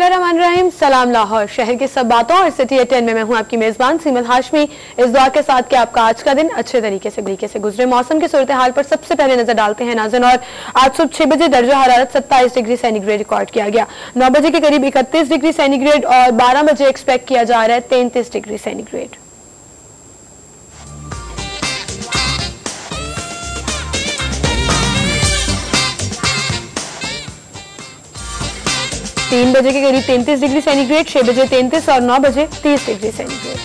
बिस्मिल्लाहिर्रहमानिर्रहीम। सलाम लाहौर, शहर की सब बातों और सिटी एट 10 में मैं हूं आपकी मेजबान सीमत हाशमी। इस दुआ के साथ कि आपका आज का दिन अच्छे तरीके से गुजरे। मौसम की सूरत हाल पर सबसे पहले नजर डालते हैं नाज़रीन। और आज सुबह 6 बजे दर्जा हरारत 27 डिग्री सेंटीग्रेड रिकॉर्ड किया गया। 9 बजे के करीब 31 डिग्री सेंटीग्रेड और 12 बजे एक्सपेक्ट किया जा रहा है 33 डिग्री सेंटीग्रेड। 3 बजे के करीब 33 डिग्री सेंटीग्रेड, 6 बजे 33 और 9 बजे 30 डिग्री सेंटीग्रेड।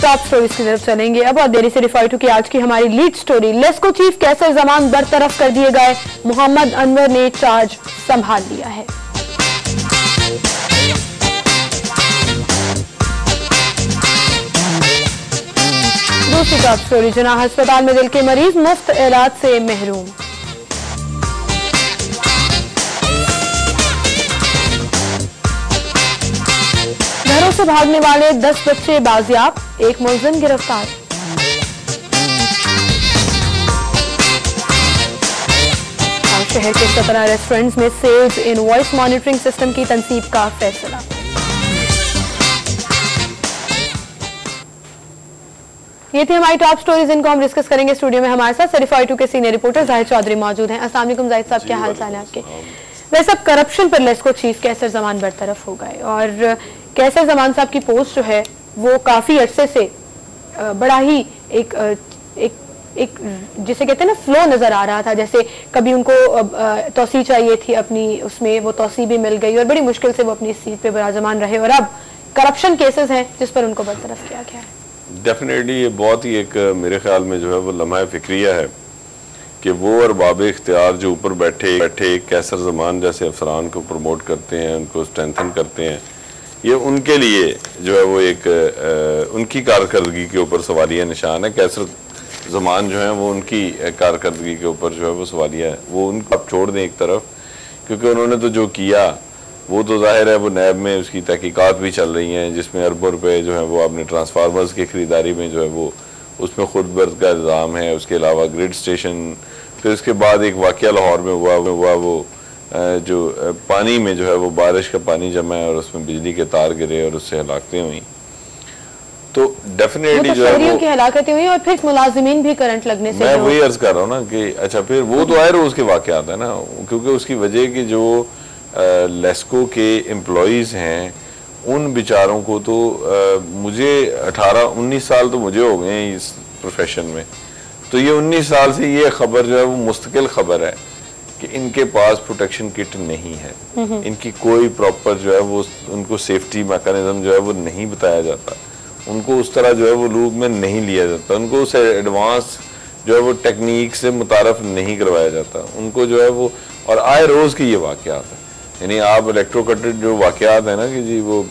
टॉप स्टोरीज की तरफ चलेंगे अब और देरी से रिफर टू की आज की हमारी लीड स्टोरी। लेस्को चीफ कैसर जमान बरतरफ कर दिए गए, मोहम्मद अनवर ने चार्ज संभाल लिया है। दूसरी टॉप स्टोरी, जनाह अस्पताल में दिल के मरीज मुफ्त इलाज से महरूम। घरों से भागने वाले 10 बच्चे बाजियाब, एक मुलजिम गिरफ्तार। और शहर के 17 रेस्टोरेंट्स में sales invoice monitoring system की तनसीब का फैसला। ये थी हमारी टॉप स्टोरीज, इनको हम डिस्कस करेंगे। स्टूडियो में हमारे साथ सर्टिफाइड 2 के सीनियर रिपोर्टर जाहिद चौधरी मौजूद हैं। अस्सलाम वालेकुम जाहिद साहब, क्या हाल चाल है आपके? वैसे अब करप्शन पर लेस्को चीफ कैसर जमान बरतरफ हो गए और कैसर जमान साहब की पोस्ट जो है वो काफी अरसे से बड़ा ही एक जिसे कहते हैं ना फ्लो नजर आ रहा था। जैसे कभी उनको तौसी चाहिए थी अपनी, उसमें वो तौसी भी मिल गई और बड़ी मुश्किल से वो अपनी सीट पे बराजमान रहे और अब करप्शन केसेस हैं जिस पर उनको बरतरफ किया गया है। डेफिनेटली ये बहुत ही एक मेरे ख्याल में जो है वो लम्हा फिक्रिया है कि वो और बाब इख्तियार जो ऊपर बैठे कैसर जमान जैसे अफसरान को प्रमोट करते हैं, उनको स्ट्रेंथन करते हैं, ये उनके लिए जो है वो एक उनकी कारकर्दगी के ऊपर सवालिया निशान है। कैसर जमान जो है वो उनकी कारकर्दगी के ऊपर जो है वो सवालिया है। वो उनको आप छोड़ दें एक तरफ, क्योंकि उन्होंने तो जो किया वो तो जाहिर है वो नैब में उसकी तहकीकात भी चल रही हैं, जिसमें अरबों रुपए जो है वो आपने ट्रांसफार्मर्स की खरीदारी में जो है वो उसमें खुद बर्द का इल्ज़ाम है। उसके अलावा ग्रिड स्टेशन, फिर उसके बाद एक वाक़या लाहौर में हुआ वो जो पानी में जो है वो बारिश का पानी जमा है और उसमें बिजली के तार गिरे और उससे हलाकतें हुई। तो डेफिनेटली जो है वो हलाकतें हुई और फिर मुलाजिमीन भी करंट लगने से, मैं वही अर्ज कर रहा हूँ ना कि अच्छा फिर वो तो आए रोज के वाक़यात है ना, क्योंकि उसकी वजह की जो लेस्को के एम्प्लॉयज़ हैं उन बेचारों को तो मुझे 18-19 साल तो मुझे हो गए हैं इस प्रोफेशन में, तो ये 19 साल से ये खबर जो है वो मुस्तकिल खबर है कि इनके पास प्रोटेक्शन किट नहीं है, इनकी कोई प्रॉपर जो है वो उनको सेफ्टी मैकेनिज्म जो है वो नहीं बताया जाता, उनको उस तरह जो है वो लूप में नहीं लिया जाता, उनको उस एडवांस जो है वो टेक्निक से मुतारफ नहीं करवाया जाता, उनको जो है वो और आए रोज़ की ये वाक़यात है। यानी आप इलेक्ट्रोकटेड जो वाक़यात है ना कि जी वो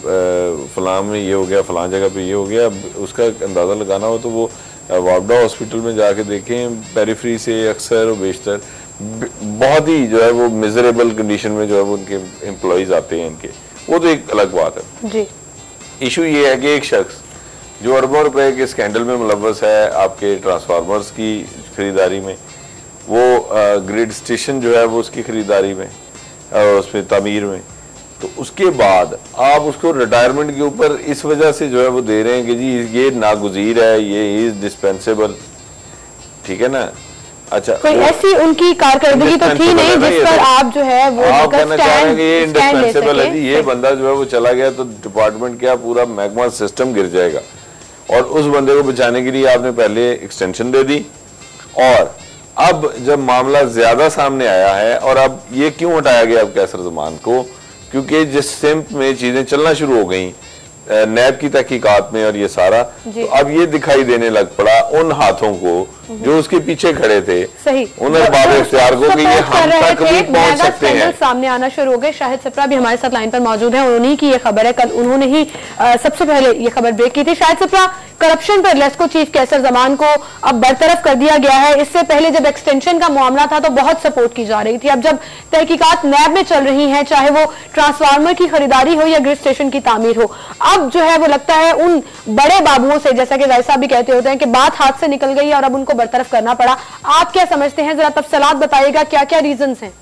फलां में ये हो गया, फलां जगह पे ये हो गया, उसका अंदाज़ा लगाना हो तो वो वापडा हॉस्पिटल में जाके देखें, पेरिफेरी से अक्सर और बेशतर बहुत ही जो है वो मिजरेबल कंडीशन में जो है वो उनके एम्प्लॉयज़ आते हैं इनके, वो तो एक अलग बात है जी। इशू ये है कि एक शख्स जो अरबों रुपए के स्कैंडल में मुलव्वस है आपके ट्रांसफार्मर्स की खरीदारी में, वो ग्रिड स्टेशन जो है वो उसकी खरीदारी में और उसमें तामीर में, तो उसके बाद आप उसको रिटायरमेंट के ऊपर इस वजह से जो है वो दे रहे हैं कि जी ये नागुज़ीर है, ये इज डिस्पेंसेबल, ठीक है ना। अच्छा, कोई ऐसी उनकी कारकर्दगी तो थी नहीं जिस पर आप जो है वो आप कहना चाह रहे हैं कि ये इंडिस्पेंसेबल है जी, ये बंदा जो है वो चला गया तो डिपार्टमेंट क्या पूरा महकमा सिस्टम गिर जाएगा, और उस बंदे को बचाने के लिए आपने पहले एक्सटेंशन दे दी। और अब जब मामला ज्यादा सामने आया है, और अब ये क्यों हटाया गया अब कैसर जमान को, क्योंकि जिस सिम्त में चीजें चलना शुरू हो गई नैब की तहकीकात में और ये सारा, तो अब ये दिखाई देने लग पड़ा उन हाथों को जो उसके पीछे खड़े थे, सही उन अरबाब इख्तियार को कि ये हम तक भी पहुंच सकते हैं। सामने आना शुरू हो गए। शाहिद सप्रा भी हमारे साथ लाइन पर मौजूद हैं, उन्हीं की ये खबर है, कल उन्होंने ही सबसे पहले ये खबर ब्रेक की थी। शाहिद सप्रा, करप्शन पर लेस्को चीफ कैसर जमान को अब बरतरफ कर दिया गया है। इससे पहले जब एक्सटेंशन का मामला था तो बहुत सपोर्ट की जा रही थी। अब जब तहकीकात नैब में चल रही हैं, चाहे वो ट्रांसफार्मर की खरीदारी हो या ग्रिड स्टेशन की तामीर हो, अब जो है वो लगता है उन बड़े बाबुओं से, जैसा कि जायद साहब भी कहते होते हैं कि बात हाथ से निकल गई और अब उनको बरतरफ करना पड़ा। आप क्या समझते हैं, जरा तफसीलात बताइएगा, क्या क्या रीजंस हैं?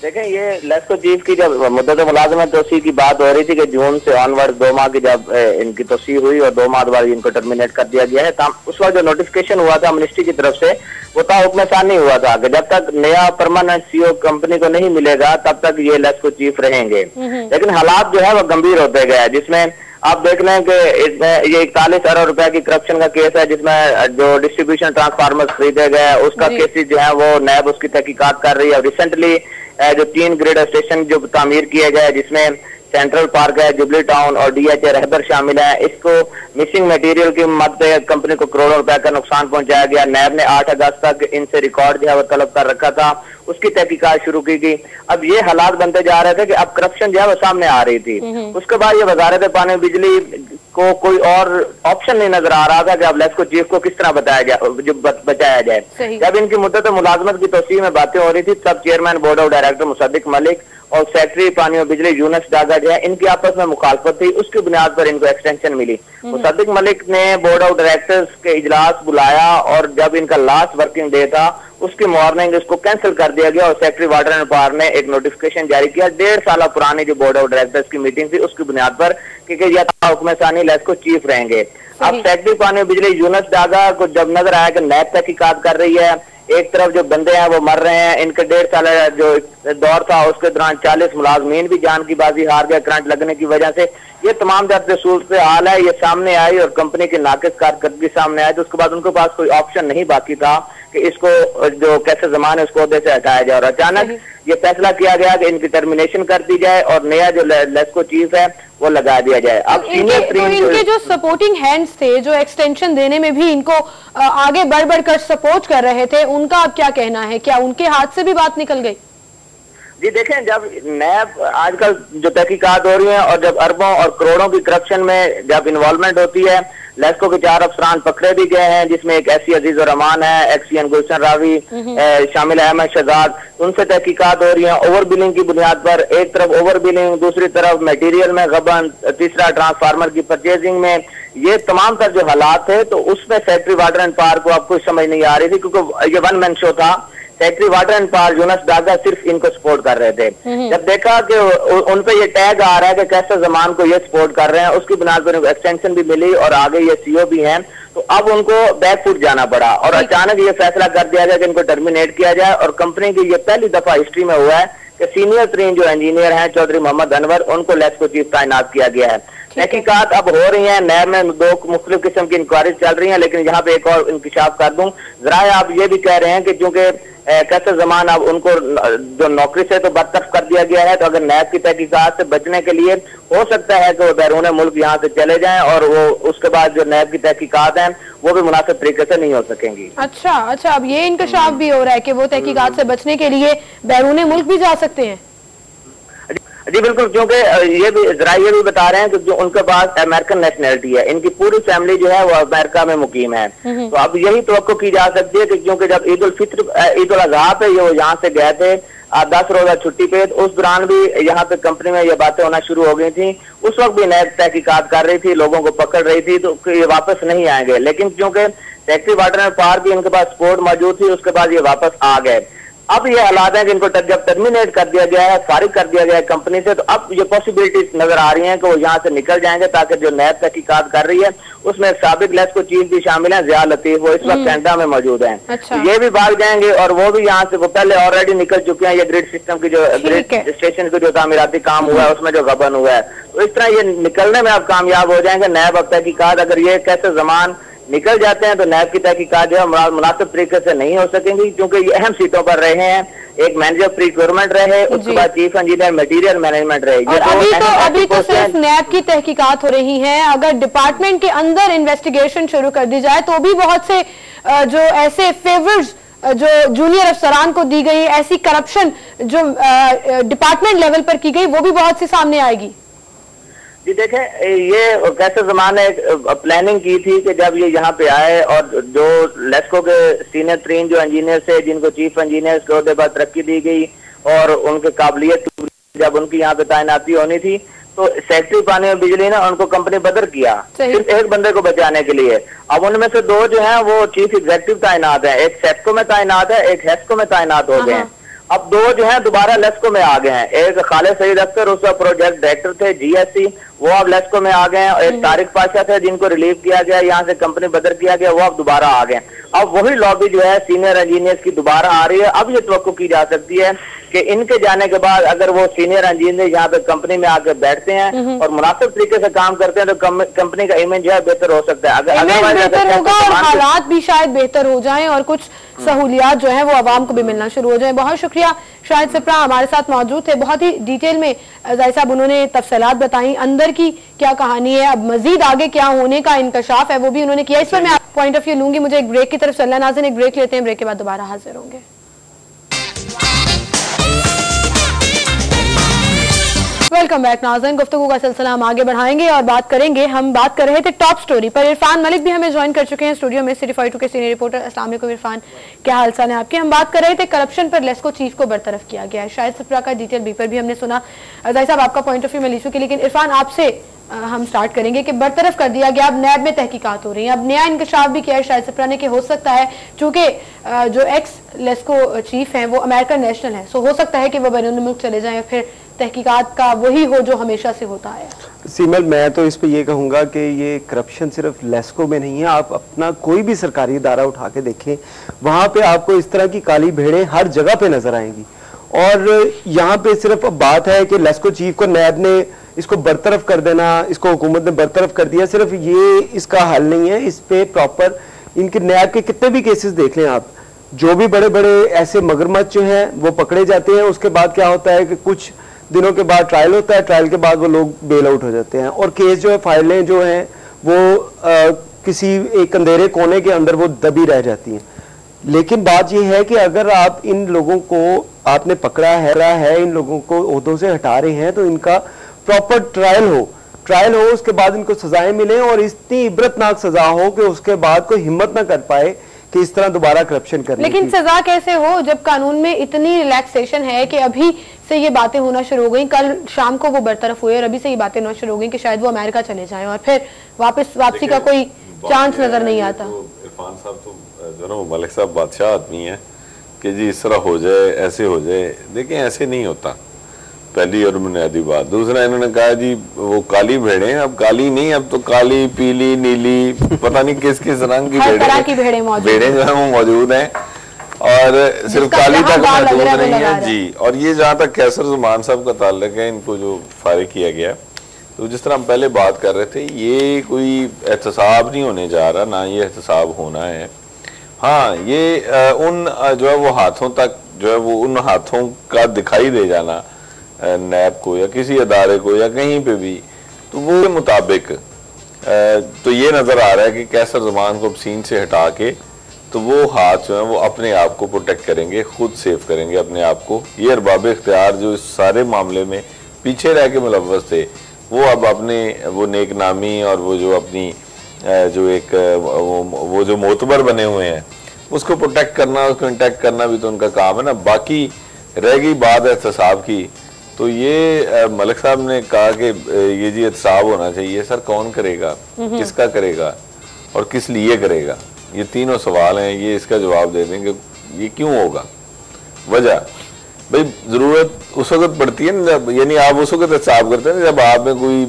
देखें, ये लेस्को चीफ की जब मुद्दत मुलाजमत तोसी की बात हो रही थी कि जून से ऑनवर्ड 2 माह की जब इनकी तोसी हुई और 2 माह बाद इनको टर्मिनेट कर दिया गया है, उस वक्त जो नोटिफिकेशन हुआ था मिनिस्ट्री की तरफ से वो था हुक्म सानी हुआ था कि जब तक नया परमानेंट सीईओ कंपनी को नहीं मिलेगा तब तक ये लेस्को चीफ रहेंगे। लेकिन हालात जो है वो गंभीर होते गए, जिसमें आप देख लें कि इसमें ये 41 अरब रुपए की करप्शन का केस है, जिसमें जो डिस्ट्रीब्यूशन ट्रांसफार्मर खरीदे गए उसका केसेस जो है वो नैब उसकी तहकीकात कर रही है। और रिसेंटली जो 3 ग्रिड स्टेशन जो तामीर किए गए, जिसमें सेंट्रल पार्क है, जुबली टाउन और डीएचए रहबर शामिल है, इसको मिसिंग मटेरियल की मद पे कंपनी को करोड़ों रुपए का नुकसान पहुंचाया गया। नैब ने 8 अगस्त तक इनसे रिकॉर्ड जो है वो तलब कर रखा था, उसकी तहकीकात शुरू की गई। अब ये हालात बनते जा रहे थे कि अब करप्शन जो है वो सामने आ रही थी। उसके बाद ये वजारत पानी बिजली को कोई और ऑप्शन नहीं नजर आ रहा था कि अब लेस्को चीफ को किस तरह बचाया जाए। जब इनकी मुद्दत मुलाजमत की तोसी में बातें हो रही थी, तब chairman board of director Mossadegh Malik और सेक्रेटरी पानी और बिजली यूनुस डागा जो है, इनकी आपस में मुखालफत थी, उसकी बुनियाद पर इनको एक्सटेंशन मिली। मुसद्दिक मलिक ने बोर्ड ऑफ डायरेक्टर्स के इजलास बुलाया और जब इनका लास्ट वर्किंग डे था उसकी मॉर्निंग इसको कैंसिल कर दिया गया और सेक्रेटरी वाटर एंड पावर ने एक नोटिफिकेशन जारी किया 1.5 साल पुरानी जो बोर्ड ऑफ डायरेक्टर्स की मीटिंग थी उसकी बुनियाद पर कि यह हुक्म सानी लेस्को चीफ रहेंगे। अब सेक्रेटरी पानी और बिजली यूनुस डागा को जब नजर आया कि नैब तहकीकात कर रही है, एक तरफ जो बंदे हैं वो मर रहे हैं, इनके 1.5 साल जो दौर था उसके दौरान 40 मुलाजमीन भी जान की बाजी हार गए करंट लगने की वजह से। ये तमाम जब सूरत हाल है ये सामने आई और कंपनी की नाकिस कारकर्दगी सामने आई, तो उसके बाद उनके पास कोई ऑप्शन नहीं बाकी था कि इसको जो कैसे जमान है उसको ओहदे से हटाया जाए। और अचानक ये फैसला किया गया कि इनकी टर्मिनेशन कर दी जाए और नया जो लेस्को चीफ है वो लगा दिया जाए। अब इनके जो सपोर्टिंग हैंड्स थे, जो एक्सटेंशन देने में भी इनको आगे बढ़ बढ़कर सपोर्ट कर रहे थे, उनका अब क्या कहना है? क्या उनके हाथ से भी बात निकल गई? जी देखें, जब नैब आजकल जो तहकीकात हो रही है और जब अरबों और करोड़ों की करप्शन में जब इन्वॉल्वमेंट होती है, लेस्को के 4 अफसरान पकड़े भी गए हैं, जिसमें एक ऐसी अजीज और रहमान है, एक्सीएन गुलशन रावी शामिल है, अहमद शहजाद, उनसे तहकीकात हो रही है ओवर बिलिंग की बुनियाद पर। एक तरफ ओवर बिलिंग, दूसरी तरफ मटेरियल में गबन, तीसरा ट्रांसफार्मर की परचेजिंग में, ये तमाम तर जो हालात थे तो उसमें सेक्रेटरी वाटर एंड पावर को अब कुछ समझ नहीं आ रही थी, क्योंकि ये 1 मैन शो था। Secretary water and power Yunus Daga सिर्फ इनको सपोर्ट कर रहे थे। जब देखा कि उन पे ये टैग आ रहा है कि कैसर जमान को ये सपोर्ट कर रहे हैं, उसकी बुनियाद पर इनको एक्सटेंशन भी मिली और आगे ये सीईओ भी हैं, तो अब उनको बैकफुट जाना पड़ा और अचानक ये फैसला कर दिया गया कि इनको टर्मिनेट किया जाए। और कंपनी की ये पहली दफा हिस्ट्री में हुआ है कि सीनियर 3 जो इंजीनियर हैं चौधरी मोहम्मद अनवर, उनको लेस्को चीफ तैनात किया गया है। तहकीकात अब हो रही है, नैब में 2 मुख्तलिफ किस्म की इंक्वायरी चल रही है, लेकिन यहाँ पे एक और इंकिशाफ कर दूं, जरा आप ये भी कह रहे हैं कि चूंकि कैसर जमान अब उनको जो नौकरी से तो बरतरफ कर दिया गया है, तो अगर नैब की तहकीकात से बचने के लिए हो सकता है कि वो बैरून मुल्क यहाँ से चले जाएं और वो उसके बाद जो नैब की तहकीकात हैं वो भी मुनासिब तरीके से नहीं हो सकेंगी। अच्छा, अब ये इंकशाफ भी हो रहा है कि वो तहकीकात से बचने के लिए बैरून मुल्क भी जा सकते हैं? जी बिल्कुल, क्योंकि ये भी बता रहे हैं कि जो उनके पास अमेरिकन नेशनैलिटी है, इनकी पूरी फैमिली जो है वो अमेरिका में मुकीम है। तो अब यही तवक्को की जा सकती है कि क्योंकि जब ईद उल अजहा पे ये यहाँ से गए थे 10 रोजा छुट्टी पे, तो उस दौरान भी यहाँ पे कंपनी में ये बातें होना शुरू हो गई थी। उस वक्त भी नैब तहकीकात कर रही थी, लोगों को पकड़ रही थी, तो ये वापस नहीं आएंगे। लेकिन क्योंकि सेक्रेटरी वाटर एंड पावर भी इनके पास सपोर्ट मौजूद थी, उसके बाद ये वापस आ गए। अब ये हालात है कि इनको जब टर्मिनेट कर दिया गया है, फारिग कर दिया गया है कंपनी से, तो अब ये पॉसिबिलिटीज नजर आ रही हैं कि वो यहाँ से निकल जाएंगे, ताकि जो नैब तहकीकात कर रही है उसमें साबिक लेस्को चीफ भी शामिल हैं, ज़िया लतीफ, वो इस वक्त कैनेडा में मौजूद हैं। अच्छा। तो ये भी भाग जाएंगे और वो भी यहाँ से वो पहले ऑलरेडी निकल चुके हैं। ये ग्रिड सिस्टम की जो ग्रिड स्टेशन की जो तामीराती काम हुआ है उसमें जो गबन हुआ है, तो इस तरह ये निकलने में अब कामयाब हो जाएंगे। नैब अब तहकीकात अगर ये कैसे जमान निकल जाते हैं तो नैब की तहकीकात जो है मुनासिब तरीके से नहीं हो सकेंगी, क्योंकि ये अहम सीटों पर रहे हैं। एक मैनेजर प्रीक्योरमेंट रहे, उसके बाद चीफ इंजीनियर मटेरियल मैनेजमेंट रहे। और अभी तो सिर्फ नैब की तहकीकात हो रही हैं। अगर डिपार्टमेंट के अंदर इन्वेस्टिगेशन शुरू कर दी जाए तो भी बहुत से जो ऐसे फेवर्स जो जूनियर अफसरान को दी गई, ऐसी करप्शन जो डिपार्टमेंट लेवल पर की गई, वो भी बहुत सी सामने आएगी। जी देखें, ये कैसे जमाने प्लानिंग की थी कि जब ये यहाँ पे आए और जो लेस्को के सीनियर तरीन जो इंजीनियर थे, जिनको चीफ इंजीनियर के ओहदे पर तरक्की दी गई और उनके काबिलियत जब उनकी यहाँ पे तैनाती होनी थी, तो सेक्रेटरी पानी और बिजली ने उनको कंपनी बदर किया सिर्फ एक बंदे को बचाने के लिए। अब उनमें से दो जो हैं वो चीफ एग्जीक्यूटिव तैनात है, एक सेस्को में तैनात है, एक हेस्को में तैनात हो गए हैं। अब दो जो हैं दोबारा लेस्को में आ गए हैं। एक खालिद सईद अख्तर, उसका प्रोजेक्ट डायरेक्टर थे जीएससी, वो अब लेस्को में आ गए हैं। और एक तारिक पाशा थे जिनको रिलीव किया गया, यहाँ से कंपनी बदर किया गया, वो अब दोबारा आ गए। अब वही लॉबी जो है सीनियर इंजीनियर्स की दोबारा आ रही है। अब ये तवक्को की जा सकती है कि इनके जाने के बाद अगर वो सीनियर इंजीनियर यहाँ पे कंपनी में आकर बैठते हैं और मुनासिब तरीके से काम करते हैं तो कंपनी का इमेज जो है बेहतर हो सकता है। अगर बेहतर होगा और हालात भी शायद बेहतर हो जाएं और कुछ सहूलियात जो है वो आवाम को भी मिलना शुरू हो जाए। बहुत शुक्रिया, शाहिद सिप्रा हमारे साथ मौजूद थे। बहुत ही डिटेल में ज़ाहिर साहब उन्होंने तफसीलात बताई, अंदर की क्या कहानी है, अब मजीद आगे क्या होने का इंकशाफ है वो भी उन्होंने किया। इस पर मैं पॉइंट ऑफ व्यू लूंगी। मुझे एक ब्रेक की तरफ चलना है। नाज़रीन, एक ब्रेक लेते हैं, ब्रेक के बाद दोबारा हाजिर होंगे। वेलकम बैक नाज़रीन, गुफ्तगू का सिलसिला हम आगे बढ़ाएंगे और बात करेंगे। हम बात कर रहे थे टॉप स्टोरी पर। इरफान मलिक भी हमें ज्वाइन कर चुके हैं स्टूडियो में, सिटी 42 के सीनियर रिपोर्टर। अस्सलाम वालेकुम इरफान, क्या हाल चाल है आपके? हम बात कर रहे थे करप्शन पर लेस्को चीफ को बरतरफ किया गया है। शाहिद सिप्रा का डिटेल ब्रीफर भी हमने सुना। ज़ाहिर साहब आपका पॉइंट ऑफ व्यू मैं लीसू की, लेकिन इरफान आपसे हम स्टार्ट करेंगे कि बरतरफ कर दिया गया, अब नैब में तहकीकात हो रही है। अब नया इंकशाफ भी किया है शाहिद सिप्रा ने कि हो सकता है, चूंकि जो एक्स लेस्को चीफ है वो अमेरिकन नेशनल है, सो हो सकता है कि वो बैरून मुल्क चले जाएं, फिर तहकीकात का वही हो जो हमेशा से होता है। सीमल, मैं तो इस पे ये कहूँगा कि ये करप्शन सिर्फ लेस्को में नहीं है। आप अपना कोई भी सरकारी इदारा उठा के देखें, वहाँ पे आपको इस तरह की काली भेड़ें हर जगह पे नजर आएंगी। और यहाँ पे सिर्फ बात है कि लेस्को चीफ को नैब ने इसको बरतरफ कर देना, इसको हुकूमत ने बरतरफ कर दिया, सिर्फ ये इसका हल नहीं है। इस पे प्रॉपर इनके नैब के कितने भी केसेस देख लें आप, जो भी बड़े बड़े ऐसे मगरमच्छ जो हैं वो पकड़े जाते हैं, उसके बाद क्या होता है कि कुछ दिनों के बाद ट्रायल होता है, ट्रायल के बाद वो लोग बेल आउट हो जाते हैं और केस जो है, फाइलें जो हैं वो किसी एक अंधेरे कोने के अंदर वो दबी रह जाती हैं। लेकिन बात यह है कि अगर आप इन लोगों को आपने पकड़ा है, इन लोगों को ओहदों से हटा रहे हैं, तो इनका प्रॉपर ट्रायल हो, उसके बाद इनको सजाएं मिले और इतनी इबरतनाक सजा हो कि उसके बाद कोई हिम्मत ना कर पाए कि इस तरह दोबारा करप्शन करने की। लेकिन सजा कैसे हो जब कानून में इतनी रिलैक्सेशन है कि अभी से ये बातें होना शुरू हो गई, कल शाम को वो बरतरफ हुए और अभी से ये बातें होना शुरू हो गई कि शायद वो अमेरिका चले जाएं और फिर वापसी का कोई चांस नजर नहीं आता। इरफान साहब तो जो ना मलिक साहब बादशाह आदमी है कि जी इस तरह हो जाए, ऐसे हो जाए। देखिए ऐसे नहीं होता, पहली और बुनियादी बात। दूसरा, इन्होंने कहा जी वो काली भेड़ें, अब काली नहीं, अब तो काली, पीली, नीली, पता नहीं किस किस रंग की भेड़ें जो है वो मौजूद हैं और सिर्फ काली तक महदूद नहीं है जी। और ये जहाँ तक कैसर जुमान साहब का ताल्लुक है, इनको जो फारिग किया गया, तो जिस तरह हम पहले बात कर रहे थे, ये कोई एहतसाब नहीं होने जा रहा, ना ये एहतसाब होना है। हाँ, ये उन जो है वो हाथों तक जो है वो उन हाथों का दिखाई दे जाना नैब को या किसी अदारे को या कहीं पे भी, तो वो के मुताबिक तो ये नजर आ रहा है कि कैसर जुमान को सीन से हटा के तो वो हाथ जो है वो अपने आप को प्रोटेक्ट करेंगे, खुद सेव करेंगे अपने आप को। ये अरबाब इख्तियार जो इस सारे मामले में पीछे रह के मुलव्वस थे, वो अब अपने वो नेकनामी और वो जो अपनी जो एक वो जो मोतबर बने हुए हैं उसको प्रोटेक्ट करना, उसको इंटैक्ट करना भी तो उनका काम है ना। बाकी रह गई बात एहतसाब की, तो ये मलिक साहब ने कहा कि ये जी एहतसाब होना चाहिए। सर कौन करेगा, किसका करेगा और किस लिए करेगा, ये तीनों सवाल हैं। ये इसका जवाब दे देंगे ये क्यों होगा। वजह भाई जरूरत उस वक्त पड़ती है ना जब, यानी आप उस वक्त एहतसाब करते हैं जब आप में कोई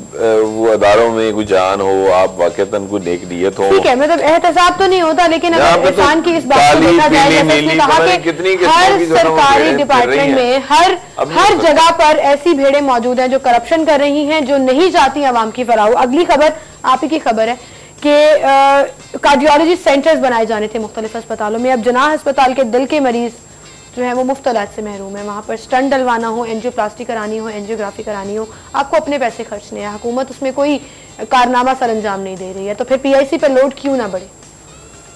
वो अदारों में कोई जान हो, आप वाकईतन कोई नेक नियत हो। ठीक है, मतलब एहतसाब तो नहीं होता, लेकिन अगर इंसान की इस बात को देखा जाए, जैसे उसने कहा कि हर सरकारी डिपार्टमेंट में हर जगह पर ऐसी भेड़ें मौजूद हैं जो करप्शन कर रही हैं, जो नहीं चाहती आवाम की फलाह हो। अगली खबर आप ही की खबर है कि कार्डियोलॉजी सेंटर्स बनाए जाने थे मुख्तलिफ अस्पतालों में। अब जनाह अस्पताल के दिल के मरीज जो है वो मुफ्त इलाज से महरूम है। वहाँ पर स्टंट डलवाना हो, एंजियोप्लास्टी करानी हो, एंजियोग्राफी करानी हो, आपको अपने पैसे खर्चने हैं, हुकूमत उसमें कोई कारनामा सर अंजाम नहीं दे रही है, तो फिर PIC पर लोड क्यों ना बढ़े?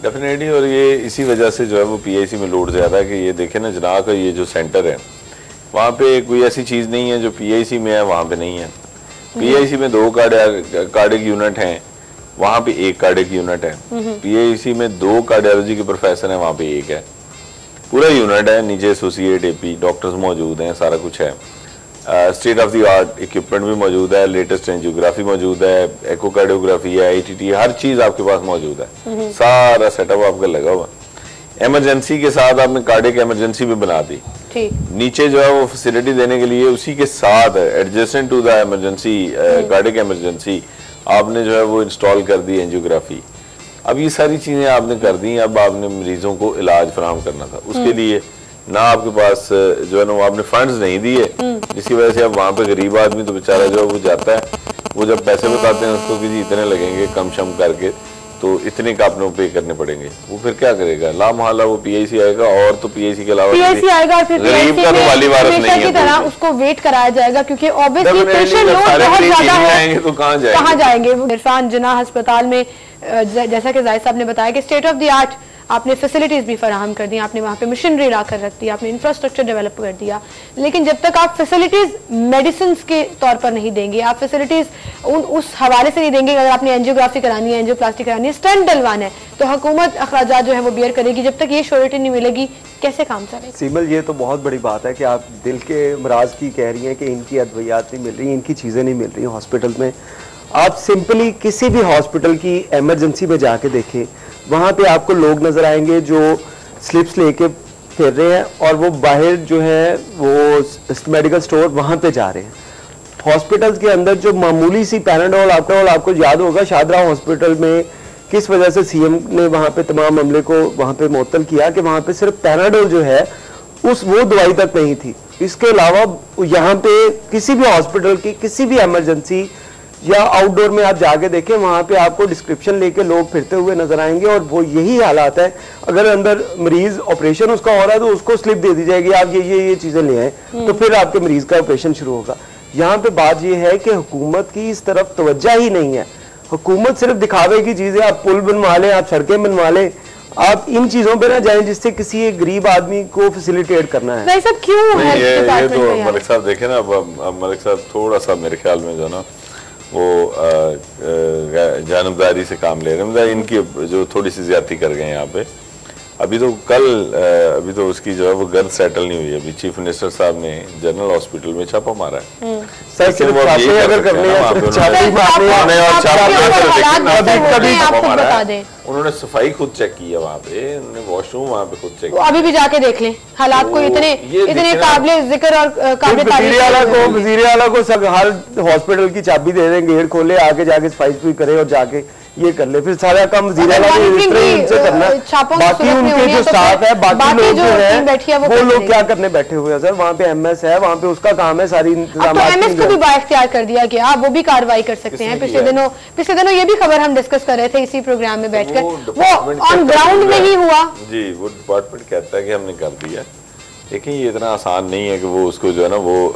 डेफिनेटली, और ये इसी वजह से जो है वो PIC में लोड ज़्यादा है कि ये देखें ना जनाब का ये जो सेंटर है वहाँ पे कोई ऐसी चीज़ नहीं है जो PIC में है वहाँ पे नहीं है। PIC में 2 कार्डियक यूनिट हैं, वहाँ पे 1 कार्डियक यूनिट है। PIC में 2 कार्डियोलॉजी के प्रोफेसर हैं, वहाँ पे 1 है। पूरा यूनिट है, नीचे एसोसिएट AP डॉक्टर्स मौजूद हैं, सारा कुछ है। State of the art equipment भी मौजूद है, लेटेस्ट एंजियोग्राफी मौजूद है, एकोकार्डियोग्राफी है, ITT, हर चीज़ आपके पास मौजूद है, सारा सेटअप आपका लगा हुआ। इमरजेंसी के साथ आपने कार्डियक इमरजेंसी भी बना दी, नीचे जो है वो फैसिलिटी देने के लिए उसी के साथ adjacent to the emergency cardiac emergency आपने जो है वो इंस्टॉल कर दी एंजियोग्राफी। अब ये सारी चीज़ें आपने कर दी, अब आपने मरीजों को इलाज फराहम करना था, उसके लिए ना आपके पास जो है ना वो आपने फंड्स नहीं दिए, जिसकी वजह से अब वहाँ पे गरीब आदमी तो बेचारा जो है वो जाता है, वो जब पैसे बताते हैं उसको कि जी इतने लगेंगे कम शम करके, तो इतने का आपने पे करने पड़ेंगे, वो फिर क्या करेगा? ला मोहल्ला वो PIC आएगा, और तो PIC के अलावा PIC आएगा और फिर गरीब का तो वाली वारस नहीं है, तरह उसको वेट कराया जाएगा क्योंकि ऑब्वियसली पेशेंट लोड बहुत ज्यादा है, तो कहाँ जाएंगे? इरफान जिन्ना अस्पताल में जैसा कि जाहिद साहब ने बताया कि स्टेट ऑफ द आर्ट आपने फैसिलिटीज भी फराहम कर दी, आपने वहाँ पे मशीनरी ला कर रख दी, आपने इंफ्रास्ट्रक्चर डेवलप कर दिया, लेकिन जब तक आप फैसिलिटीज मेडिसिन के तौर पर नहीं देंगे, आप फैसिलिटीज उस हवाले से नहीं देंगे, अगर आपने एंजियोग्राफी करानी है, एंजियोप्लास्टी करानी है, स्टंट डलवाना है, तो हुकूमत अखराजात जो है वो बियर करेगी। जब तक ये श्योरिटी नहीं मिलेगी कैसे काम चलेगा? सीमल, ये तो बहुत बड़ी बात है कि आप दिल के अमराज की कह रही हैं कि इनकी अद्वियात नहीं मिल रही, इनकी चीज़ें नहीं मिल रही हॉस्पिटल में। आप सिंपली किसी भी हॉस्पिटल की इमरजेंसी में जाके देखें, वहाँ पे आपको लोग नजर आएंगे जो स्लिप्स लेके फिर रहे हैं और वो बाहर जो है वो मेडिकल स्टोर वहाँ पे जा रहे हैं। हॉस्पिटल्स के अंदर जो मामूली सी पैराडोल आपको याद होगा शाहदरा हॉस्पिटल में किस वजह से CM ने वहाँ पे तमाम अमले को वहाँ पे मुअत्तल किया कि वहाँ पे सिर्फ पैराडोल जो है वो दवाई तक नहीं थी। इसके अलावा यहाँ पे किसी भी हॉस्पिटल की किसी भी इमरजेंसी या आउटडोर में आप जाके देखें, वहाँ पे आपको डिस्क्रिप्शन लेके लोग फिरते हुए नजर आएंगे और वो यही हालात है। अगर अंदर मरीज ऑपरेशन उसका हो रहा है तो उसको स्लिप दे दी जाएगी, आप ये चीजें ले आए, तो फिर आपके मरीज का ऑपरेशन शुरू होगा। यहाँ पे बात ये है कि हुकूमत की इस तरफ तवज्जो ही नहीं है। हुकूमत सिर्फ दिखावे की चीजें, आप पुल बनवा लें, आप सड़कें बनवा लें, आप इन चीजों पे ना जाएं जिससे किसी एक गरीब आदमी को फैसिलिटेट करना है। नहीं सब क्यों है? ये तो मलिक साहब देखे ना, मलिक साहब थोड़ा सा मेरे ख्याल में जो ना वो जानबदारी से काम ले रहे हैं, मतलब इनकी जो थोड़ी सी ज्यादती कर गए यहाँ पे। अभी तो उसकी जो है वो गर्द सेटल नहीं हुई। अभी चीफ मिनिस्टर साहब ने जनरल हॉस्पिटल में छापा मारा है। सर सिर्फ अगर करने उन्होंने सफाई खुद चेक की है वहाँ पे, उन्होंने वॉशरूम वहाँ पे खुद चेक किया। अभी भी जाके देख लें हालात को, इतने काबिले जिक्र और वज़ीर आला को सब हर हॉस्पिटल की चाबी दे दें, गेट खोले, आगे जाके सफाई करे और जाके ये कर ले, फिर सारा काम वज़ीर आला से करना। बाकी उनके जो स्टाफ है, बाकी लोग जो है वो लोग क्या करने बैठे हुए हैं सर? वहाँ पे MS है, वहाँ पे उसका काम है सारी इंतजाम। तो MS को भी बाइख्तियार कर दिया गया, वो भी कार्रवाई कर सकते हैं। पिछले दिनों ये भी खबर हम डिस्कस कर रहे थे इसी प्रोग्राम में बैठकर, वो ऑन ग्राउंड में ही हुआ जी। वो डिपार्टमेंट कहता है कि हमने कर दिया, लेकिन ये इतना आसान नहीं है कि वो उसको जो है ना वो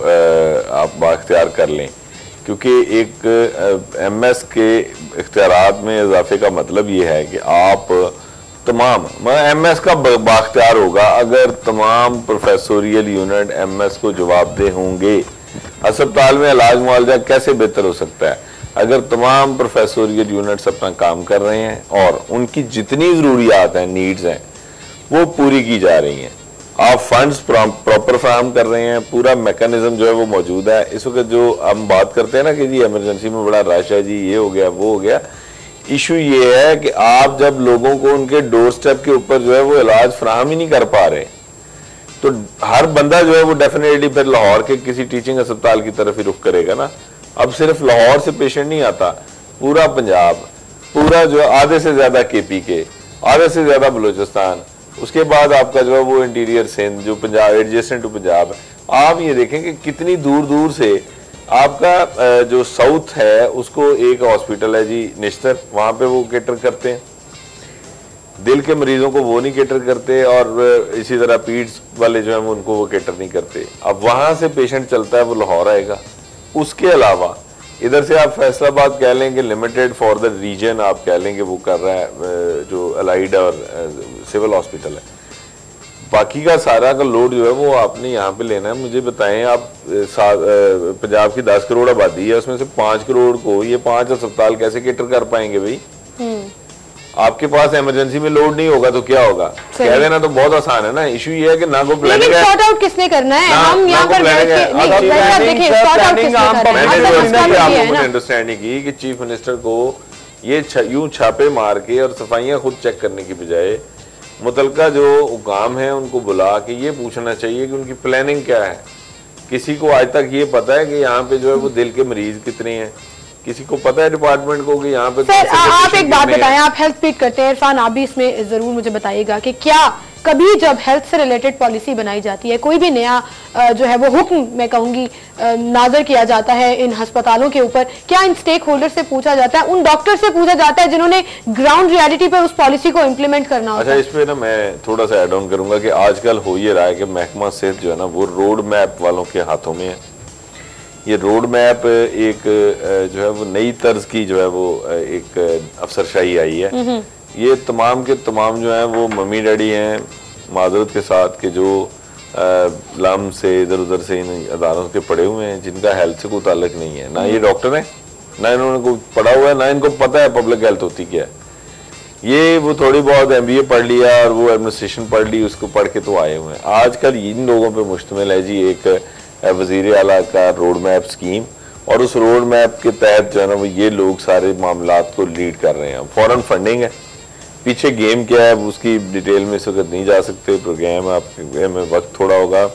आप बाइख्तियार कर लें, क्योंकि एक MS के इख्तियारात में इजाफे का मतलब ये है कि आप तमाम MS का बाख्तियार होगा अगर तमाम प्रोफेसोरियल यूनिट MS को जवाबदेह होंगे। अस्पताल में इलाज मुआवजा कैसे बेहतर हो सकता है अगर तमाम प्रोफेसोरियल यूनिट्स अपना काम कर रहे हैं और उनकी जितनी ज़रूरियात हैं, नीड्स हैं, वो पूरी की जा रही हैं। आप फंड्स प्रॉपर फराहम कर रहे हैं, पूरा मैकेनिज्म जो है वो मौजूद है। इस वक्त जो हम बात करते हैं ना कि जी इमरजेंसी में बड़ा रश है, जी ये हो गया वो हो गया, इशू ये है कि आप जब लोगों को उनके डोर स्टेप के ऊपर जो है वो इलाज फराहम ही नहीं कर पा रहे, तो हर बंदा जो है वो डेफिनेटली फिर लाहौर के किसी टीचिंग अस्पताल की तरफ ही रुख करेगा ना। अब सिर्फ लाहौर से पेशेंट नहीं आता, पूरा पंजाब, पूरा जो आधे से ज्यादा KP के, आधे से ज्यादा बलूचिस्तान, उसके बाद आपका जो है वो इंटीरियर सिंध जो पंजाब एडजेसेंट टू पंजाब। आप ये देखें कि कितनी दूर दूर से आपका जो साउथ है उसको एक हॉस्पिटल है जी निश्तर, वहाँ पे वो केटर करते हैं। दिल के मरीजों को वो नहीं केटर करते, और इसी तरह पीड्स वाले जो है उनको वो केटर नहीं करते। अब वहां से पेशेंट चलता है वो लाहौर आएगा। उसके अलावा इधर से आप फैसलाबाद कह लेंगे लिमिटेड फॉर द रीजन, आप कह लेंगे वो कर रहा है जो अलाइड और सिविल हॉस्पिटल है। बाकी का सारा का लोड जो है वो आपने यहाँ पे लेना है। मुझे बताएं आप पंजाब की 10 करोड़ आबादी है, उसमें से 5 करोड़ को ये 5 अस्पताल कैसे केटर कर पाएंगे भाई? आपके पास इमरजेंसी में लोड नहीं होगा तो क्या होगा? कह देना तो बहुत आसान है ना। इशू ये है कि ना को प्लानिंग है, सॉर्ट आउट किसने करना है? हम यहाँ पर अंडरस्टैंडिंग की कि चीफ मिनिस्टर को ये यूं छापे मार के और सफाइयां खुद चेक करने की बजाय मुतलका जो हुकाम है उनको बुला के ये पूछना चाहिए कि उनकी प्लानिंग क्या है। किसी को आज तक ये पता है कि यहाँ पे जो है वो दिल के मरीज कितने हैं? किसी को पता है डिपार्टमेंट को कि यहाँ पे? सर आप एक बात बताएं, आप हेल्थ पीट करते हैं, इरफान आप भी इसमें जरूर मुझे बताइएगा कि क्या कभी जब हेल्थ से रिलेटेड पॉलिसी बनाई जाती है, कोई भी नया जो है वो हुक्म मैं कहूंगी नाजर किया जाता है इन अस्पतालों के ऊपर, क्या इन स्टेक होल्डर से पूछा जाता है, उन डॉक्टर से पूछा जाता है जिन्होंने ग्राउंड रियलिटी पर उस पॉलिसी को इम्प्लीमेंट करना होता है? अच्छा, इस पे ना मैं थोड़ा सा एड ऑन करूंगा कि आजकल हो ये रहा है कि महकमा सेहत जो है ना वो रोड मैप वालों के हाथों में है। ये रोड मैप एक जो है वो नई तर्ज की जो है वो एक अफसरशाही आई है। ये तमाम के तमाम जो है वो मम्मी डैडी हैं माजरत के साथ के जो लम से इधर उधर से इन अदारों के पड़े हुए हैं, जिनका हेल्थ से कोई ताल्लुक नहीं है। ना ये डॉक्टर है, ना इन्होंने कोई पढ़ा हुआ है, ना इनको पता है पब्लिक हेल्थ होती क्या है। ये वो थोड़ी बहुत MBA पढ़ लिया और वो एडमिनिस्ट्रेशन पढ़ ली, उसको पढ़ के तो आए हुए हैं। आजकल इन लोगों पे मुश्तमिल है जी एक वज़ीर आला का रोड मैप स्कीम, और उस रोड मैप के तहत जो है ना वो ये लोग सारे मामलात को लीड कर रहे हैं। फॉरेन फंडिंग है, पीछे गेम क्या है उसकी डिटेल में इस वक्त नहीं जा सकते, प्रोग्राम आपके में वक्त थोड़ा होगा,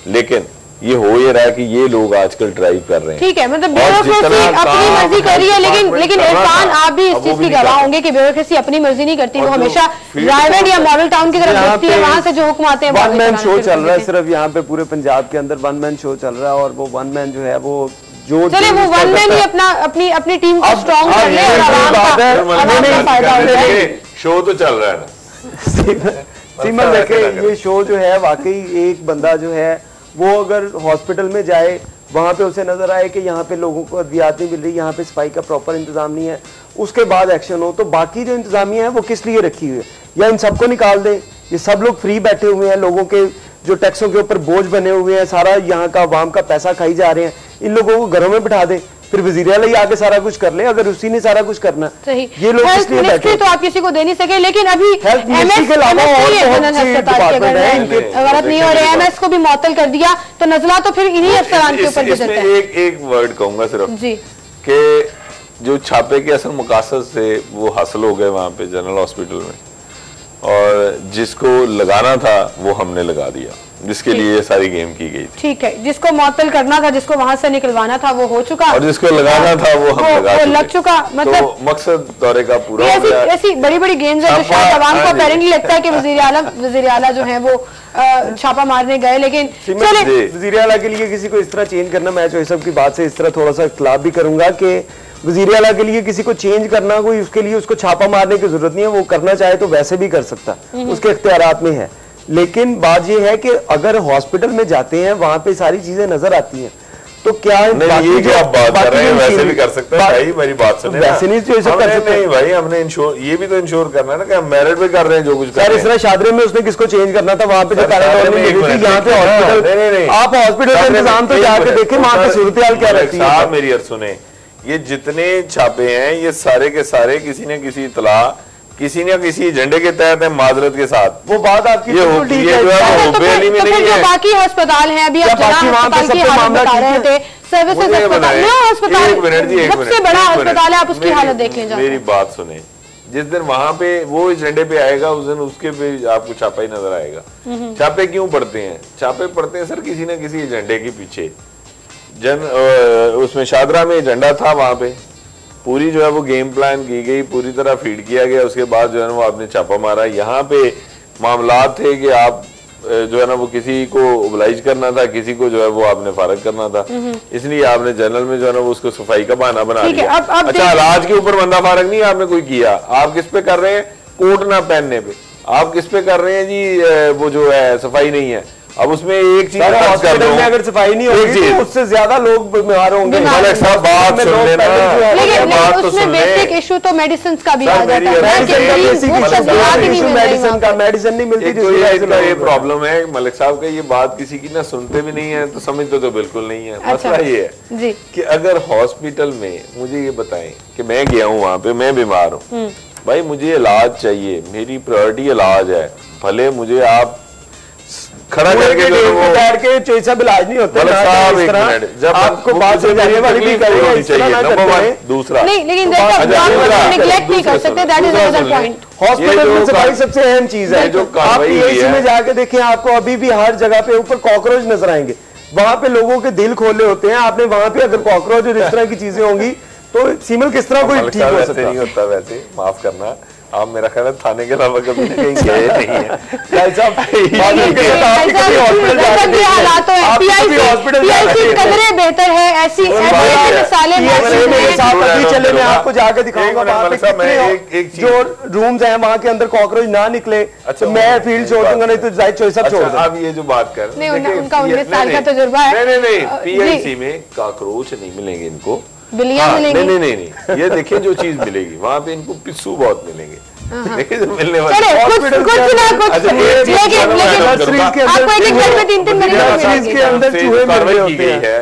लेकिन ये हो ये रहा है कि ये लोग आजकल ड्राइव कर रहे हैं। ठीक है, मतलब ब्यूरोक्रेसी अपनी मर्जी कर रही है, लेकिन इरफान आप भी इस चीज की गवाह होंगे कि ब्यूरोक्रेसी अपनी मर्जी नहीं करती, वो हमेशा ड्राइवर या मॉडल टाउन की तरफ देखती है, वहां से जो हुक्म आते हैं। वन मैन शो चल रहा है सिर्फ यहाँ पे पूरे पंजाब के अंदर, वन मैन शो चल रहा है, और वो वन मैन जो है वो जो चले वो वन मैन ही अपनी टीम को स्ट्रॉन्ग कर ले और आवाम का फायदा हो जाए। शो तो चल रहा है ना सीमन देखे, ये शो जो है वाकई एक बंदा जो है वो अगर हॉस्पिटल में जाए वहाँ पे उसे नजर आए कि यहाँ पे लोगों को अद्वियात नहीं मिल रही, यहाँ पे सफाई का प्रॉपर इंतजाम नहीं है, उसके बाद एक्शन हो, तो बाकी जो इंतजामिया है वो किस लिए रखी हुई है? या इन सबको निकाल दे, ये सब लोग फ्री बैठे हुए हैं, लोगों के जो टैक्सों के ऊपर बोझ बने हुए हैं, सारा यहाँ का आवाम का पैसा खाई जा रहे हैं, इन लोगों को घरों में बिठा दे, फिर वज़ीर आला ही आके सारा कुछ कर ले। अगर उसी ने सारा कुछ करना, ये लोग इसलिए बैठे तो आप किसी को दे नहीं सके, लेकिन अभी हेल्थ मिनिस्ट्री के अलावा गलत नहीं हो रहे, MS को भी मुअत्तल कर दिया, तो नजला तो फिर इन्हीं अफसरान के ऊपर गुजरता है। एक वर्ड कहूंगा सिर्फ जी कि जो छापे के असल मकासद से वो हासिल हो गए वहां पे जनरल हॉस्पिटल में, और जिसको लगाना था वो हमने लगा दिया, जिसके लिए ये सारी गेम की गई। ठीक है, जिसको मुअत्तल करना था, जिसको वहां से निकलवाना था वो हो चुका, और जिसको लगाना था वो हम लग चुका। मतलब तो मकसद दौरे का पूरा ऐसी बड़ी बड़ी गेम्स है जो शायद आवाम को अपेरेंटली लगता है कि वज़ीर आला जो है वो छापा मारने गए, लेकिन वज़ीर आला के लिए किसी को इस तरह चेंज करना, मैं जो सब की बात से इस तरह थोड़ा सा इख्तिलाफ भी करूंगा कि वज़ीर आला के लिए किसी को चेंज करना कोई उसके लिए उसको छापा मारने की जरूरत नहीं है, वो करना चाहे तो वैसे भी कर सकता, उसके इख्तियारात में है। लेकिन बात यह है कि अगर हॉस्पिटल में जाते हैं वहां पे सारी चीजें नजर आती हैं, तो क्या ये जो आप बात कर रहे हैं वैसे भी कर सकते हैं भाई, मेरी बात सुनिए। वैसे नहीं तो ऐसा कर सकते नहीं भाई, हमने इंश्योर ये भी तो इंश्योर करना है ना कि हम मेरिट पे कर रहे हैं जो कुछ कर रहे हैं। इस तरह शादरे में उसने किसको चेंज करना था, वहां पे जो कार्य यहाँ पे हॉस्पिटल, आप हॉस्पिटल का इंतजाम तो जाके देखें वहां पे सूरत हाल क्या रहती है। मेरी अर्ज सुने, ये जितने छापे हैं ये सारे के सारे किसी न किसी इतला किसी न किसी एजेंडे के तहत है, माजरत के साथ। वो बात आपकी बिल्कुल ठीक है, जो बाकी अस्पताल हैं, अभी आप अस्पताल की हालत बता रहे थे, सर्विसेज अस्पताल, सबसे बड़ा अस्पताल है, आप उसकी हालत देख लें। मेरी बात सुने, जिस दिन वहां पे वो एजेंडे पे आएगा उस दिन उसके पे आपको छापा ही नजर आएगा। छापे क्यों पड़ते हैं? छापे पड़ते हैं सर किसी न किसी एजेंडे के पीछे। उसमें शादरा में एजेंडा था, वहां पे पूरी जो है वो गेम प्लान की गई, पूरी तरह फीड किया गया, उसके बाद जो है ना वो आपने छापा मारा। यहाँ पे मामलात थे कि आप जो है ना वो किसी को ओबलाइज करना था, किसी को जो है वो आपने फारग करना था, इसलिए आपने जनरल में जो है ना वो उसको सफाई का बहाना बना दिया। अच्छा, इलाज के ऊपर बंदा फारग नहीं आपने कोई किया, आप किस पे कर रहे हैं? कोट ना पहनने पे, आप किस पे कर रहे हैं जी वो जो है सफाई नहीं है। अब उसमें एक चीज हॉस्पिटल में अगर सफाई नहीं होगी तो उससे ज्यादा लोग बीमार होंगे। मलिक साहब बात सुन लेना, लेकिन उसमें बेसिक इशू तो मेडिसिन का भी आ जाता है, मेडिसिन का मेडिसिन नहीं मिलती। ये प्रॉब्लम है मलिक साहब का, ये बात किसी की ना सुनते भी नहीं है तो समझते तो बिल्कुल नहीं है। मसला ये है कि अगर हॉस्पिटल में मुझे ये बताएं कि मैं गया हूँ वहां पे, मैं बीमार हूँ भाई, मुझे इलाज चाहिए, मेरी प्रायोरिटी इलाज है, भले मुझे आप खड़ा करके बैठ के कोई सब इलाज नहीं होता जब आपको बात समझाने वाली भी चाहिए। दूसरा नहीं, लेकिन नेग्लेक्ट नहीं कर सकते, that is another point. Hospital में सफाई सबसे अहम चीज है। जो आप पीआईसी में जाके देखें, आपको अभी भी हर जगह पे ऊपर कॉकरोच नजर आएंगे। वहां पे लोगों के दिल खोले होते हैं, आपने वहां पे अगर कॉकरोच और इस तरह की चीजें होंगी तो सिमल किस तरह कोई ठीक हो सकता नहीं होता। वैसे माफ करना, आप मेरा ख्याल है थाने के अलावा कभी कहीं गए नहीं है। कदरे बेहतर है, ऐसी चले मैं आपको जाके दिखाऊंगा जो रूम्स हैं वहां के अंदर कॉकरोच ना निकले। अच्छा, मैं फील्ड छोड़ दूंगा, नहीं तो जाहिद चोई साहब छोड़ दूंगा। अब ये जो बात कर रहे हैं उनका 19 साल का तजुर्बा है। नहीं, पीआईसी में कॉकरोच नहीं मिलेंगे इनको, बिल्लियां मिलेंगी। नहीं, ये देखिए जो चीज मिलेगी वहां पे इनको पिस्सू बहुत मिलेंगे। देखिए मिलने वाले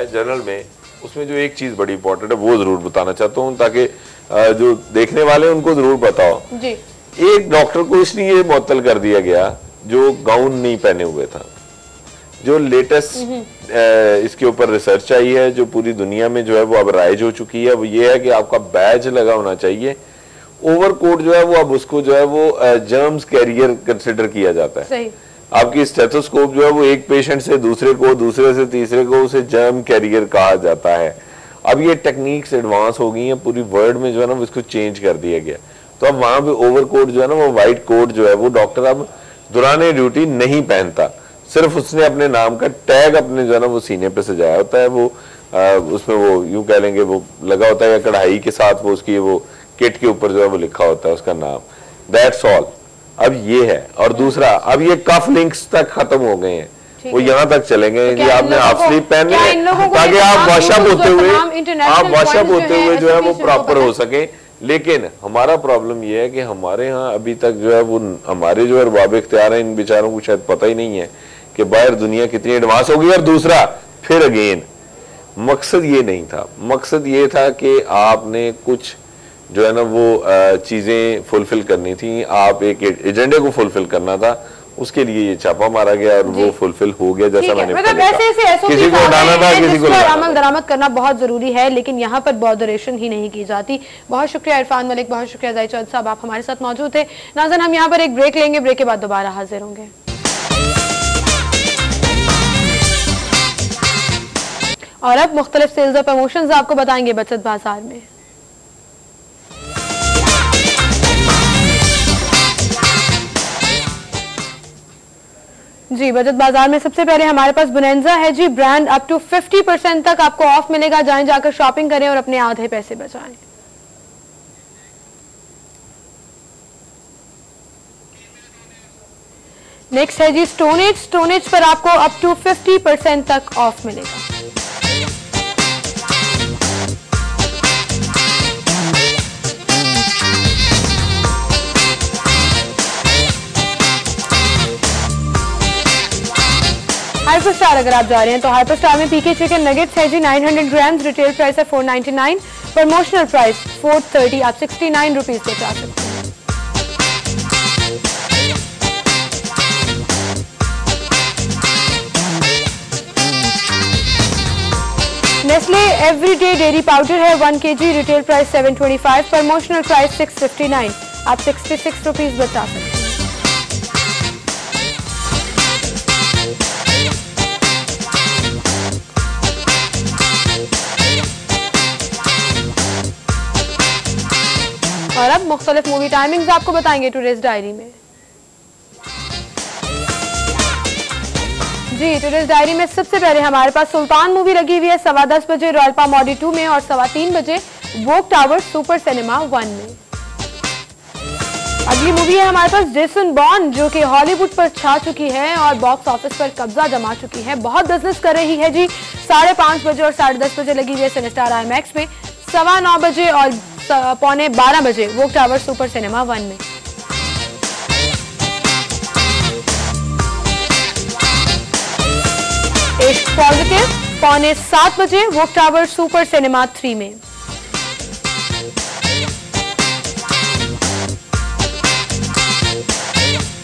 जनरल में, उसमें जो एक चीज बड़ी इंपॉर्टेंट है वो जरूर बताना चाहता हूँ ताकि जो देखने वाले उनको जरूर पता हो। एक डॉक्टर को इसलिए मुअत्तल कर दिया गया जो गाउन नहीं पहने हुए था। जो लेटेस्ट इसके ऊपर रिसर्च आई है, जो पूरी दुनिया में जो है वो अब राइज हो चुकी है, वो ये है कि आपका बैज लगा होना चाहिए। ओवरकोट जो है वो अब उसको जो है वो जर्म्स कैरियर कंसिडर किया जाता है। सही। आपकी स्टेथोस्कोप जो है वो एक पेशेंट से दूसरे को, दूसरे से तीसरे को, उसे जर्म कैरियर कहा जाता है। अब ये टेक्निक्स एडवांस हो गई हैं, पूरी वर्ल्ड में जो है ना उसको चेंज कर दिया गया। तो अब वहां पे ओवरकोट जो है ना वो व्हाइट कोट जो है वो डॉक्टर अब दौरान ड्यूटी नहीं पहनता, सिर्फ उसने अपने नाम का टैग अपने जो है ना वो सीने पे सजाया होता है। वो उसमें वो यूं कह लेंगे वो लगा होता है, या कढ़ाई के साथ वो उसकी वो किट के ऊपर जो है वो लिखा होता है उसका नाम। That's all. अब ये है। और दूसरा, अब ये कफ लिंक्स तक खत्म हो गए हैं, वो यहाँ तक चले गए कि आपने हाफ स्लीव पहननी है ताकि आप वॉशअप होते हुए जो है वो प्रॉपर हो सके। लेकिन हमारा प्रॉब्लम ये है कि हमारे यहाँ अभी तक जो है वो हमारे जो अरबाब इख्तियार हैं, इन बेचारों को शायद पता ही नहीं है कि बाहर दुनिया कितनी एडवांस हो गई। और दूसरा, फिर अगेन मकसद ये नहीं था, मकसद ये था कि आपने कुछ जो है ना वो चीजें फुलफिल करनी थी, आप एक एजेंडे को फुलफिल करना था, उसके लिए ये छापा मारा गया और वो फुलफिल हो गया जैसा मैंने किसी को उठाना था, किसी को अमल दरामद करना बहुत जरूरी है, लेकिन यहाँ पर बॉर्डरेशन ही नहीं की जाती। बहुत शुक्रिया इरफान मलिक, बहुत शुक्रिया जाहिद चौधरी साहब, आप हमारे साथ मौजूद थे। नाज़रीन, हम यहाँ पर एक ब्रेक लेंगे, ब्रेक के बाद दोबारा हाजिर होंगे। और अब मुख्तलिफ सेल्स और प्रमोशंस आपको बताएंगे बचत बाजार में। जी, बचत बाजार में सबसे पहले हमारे पास बोनेंजा है जी। ब्रांड अप टू 50% तक आपको ऑफ मिलेगा। जाएं, जाकर शॉपिंग करें और अपने आधे पैसे बचाएं। नेक्स्ट है जी स्टोनेज। स्टोनेज पर आपको अप टू 50% तक ऑफ मिलेगा। हाइपरस्टार अगर आप जा रहे हैं तो हाइपरस्टार में पीके चिकन नगेट्स है जी 900 ग्राम्स, रिटेल प्राइस है 499, प्रमोशनल प्राइस 430, आप 69 रुपीज पे जा सकते हैं। नेस्ले एवरीडे डेयरी पाउडर है 1 kg, retail price 725, promotional price 659, आप 66 रुपीज बचा सकते हैं। और अब मुख्तलिफ मूवी टाइमिंग्स आपको बताएंगे टुडेज डायरी में। जी, टुडेज डायरी में सबसे पहले हमारे पास सुल्तान मूवी लगी हुई है 10:15 बजे रॉयल पाम मॉडी 2 में और 3:15 बजे वोक टावर सुपर सिनेमा 1 में। अगली मूवी है हमारे पास जेसन बॉर्न, जो कि हॉलीवुड पर छा चुकी है और बॉक्स ऑफिस पर कब्जा जमा चुकी है। बहुत बिजनेस कर रही है जी। 5:30 बजे और 10:30 बजे लगी हुई है सिनेस्टार आईमैक्स में, 9:15 बजे और 11:15 बजे वोक टावर सुपर सिनेमा 1 में। इश्क पॉजिटिव 6:45 बजे वोक टावर सुपर सिनेमा 3 में।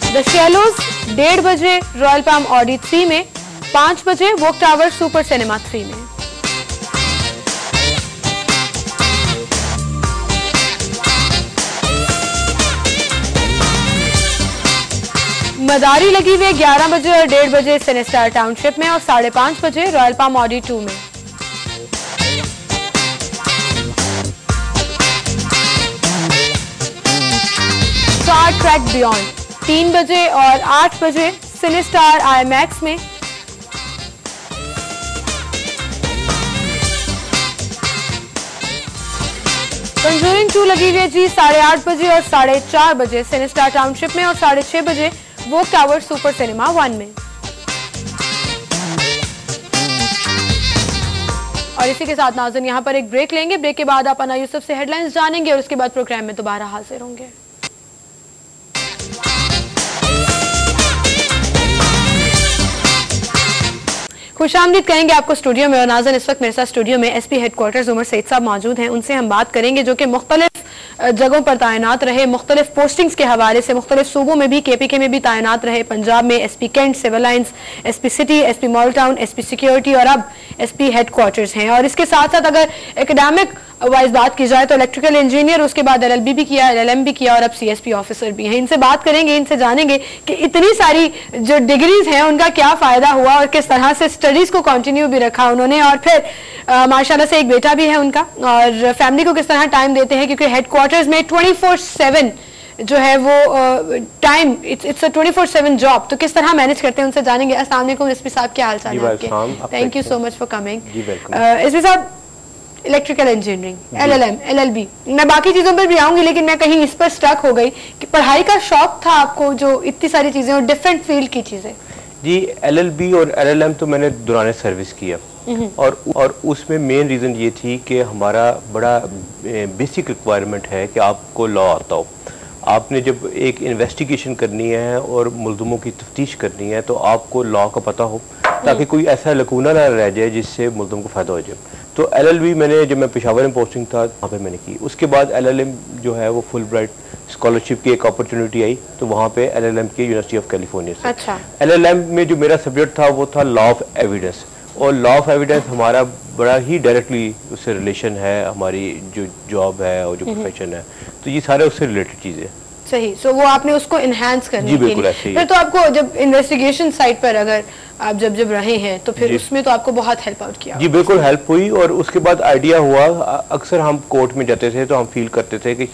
द शैलोज 1:30 बजे रॉयल पाम ऑडी 3 में, 5 बजे वोक टावर सुपर सिनेमा 3 में। मदारी लगी हुई 11 बजे और 1:30 बजे सिनेस्टार टाउनशिप में और 5:30 बजे रॉयल पाम ऑडी 2 में। स्टार ट्रैक बियॉन्ड 3 बजे और 8 बजे सिनेस्टार आईमैक्स में। कंजूरिंग 2 लगी हुई है जी 8:30 बजे और 4:30 बजे सिनेस्टार टाउनशिप में और 6:30 बजे वोक टावर सुपर सिनेमा 1 में। और इसी के साथ नाज़रीन यहां पर एक ब्रेक लेंगे। ब्रेक के बाद आप अना यूसुफ से हेडलाइंस जानेंगे और उसके बाद प्रोग्राम में दोबारा हाजिर होंगे। खुशामदीद कहेंगे आपको स्टूडियो में। और नाज़रीन इस वक्त मेरे साथ स्टूडियो में एसपी हेडक्वार्टर्स उमर सईद साहब मौजूद हैं। उनसे हम बात करेंगे जो कि मुख्तलिफ जगहों पर तैनात रहे, मुख्तलिफ पोस्टिंग्स के हवाले से मुख्तलिफ सूबों में भी, केपीके में भी तैनात रहे। पंजाब में SP cantt, civil lines, SP city, SP model town, SP security और अब एसपी हेडक्वार्टर्स हैं। और इसके साथ साथ अगर एकेडमिक वाइज बात की जाए तो इलेक्ट्रिकल इंजीनियर, उसके बाद एलएलबी भी किया, एलएलएम भी किया और अब सीएसपी ऑफिसर भी हैं। इनसे बात करेंगे, इनसे जानेंगे कि इतनी सारी जो डिग्रीज हैं उनका क्या फायदा हुआ और किस तरह से स्टडीज को कंटिन्यू भी रखा उन्होंने। और फिर माशाल्लाह से एक बेटा भी है उनका, और फैमिली को किस तरह टाइम देते हैं, क्योंकि हेडक्वार्टर्स में 24/7 जो है वो टाइम, इट्स अ 24/7 जॉब। तो किस तरह मैनेज करते हैं उनसे जानेंगे। अस्सलाम वालेकुम एसपी साहब, क्या हाल चाल है आपके? Thank you so much for coming. SP साहब, इलेक्ट्रिकल इंजीनियरिंग, एलएलएम, एलएलबी, मैं बाकी चीजों पर भी आऊंगी लेकिन मैं कहीं इस पर स्टक हो गई कि पढ़ाई का शौक था आपको, जो इतनी सारी चीजें और डिफरेंट फील्ड की चीजें। जी, एलएलबी और एलएलएम तो मैंने दौरान सर्विस किया और उसमें मेन रीज़न ये थी कि हमारा बड़ा बेसिक रिक्वायरमेंट है कि आपको लॉ आता हो। आपने जब एक इन्वेस्टिगेशन करनी है और मुलज़िमों की तफ्तीश करनी है तो आपको लॉ का पता हो, ताकि कोई ऐसा लकूना ना रह जाए जिससे मुलज़िम को फ़ायदा हो जाए। तो एलएलबी मैंने, जब मैं पेशावर में पोस्टिंग था वहाँ पे मैंने की। उसके बाद एलएलएम जो है वो फुल ब्राइट स्कॉलरशिप की एक अपॉर्चुनिटी आई, तो वहाँ पे एलएलएम की यूनिवर्सिटी ऑफ कैलिफोर्निया से। अच्छा। एलएलएम में जो मेरा सब्जेक्ट था वो था लॉ ऑफ एविडेंस, और लॉ ऑफ एविडेंस हमारा बड़ा ही डायरेक्टली उससे रिलेशन है, हमारी जो जॉब है और जो प्रोफेशन है, तो ये सारे उससे रिलेटेड चीज़ें। सही। सो वो आपने उसको इनहेंस करने जी, के बिल्कुल लिए ऐसे ही फिर तो आपको जब इन्वेस्टिगेशन साइट पर अगर आप जब रहे हैं तो फिर उसमें तो आपको बहुत हेल्प आउट किया। जी बिल्कुल हेल्प हुई। और उसके बाद आइडिया हुआ, अक्सर हम कोर्ट में जाते थे तो हम फील करते थे कि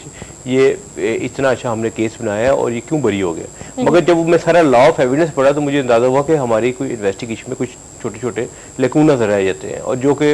ये इतना अच्छा हमने केस बनाया है और ये क्यों बरी हो गया। मगर जब मैं सारा लॉ ऑफ एविडेंस पढ़ा तो मुझे अंदाजा हुआ कि हमारी कोई इन्वेस्टिगेशन में कुछ छोटे छोटे लकूना रह जाते हैं, और जो कि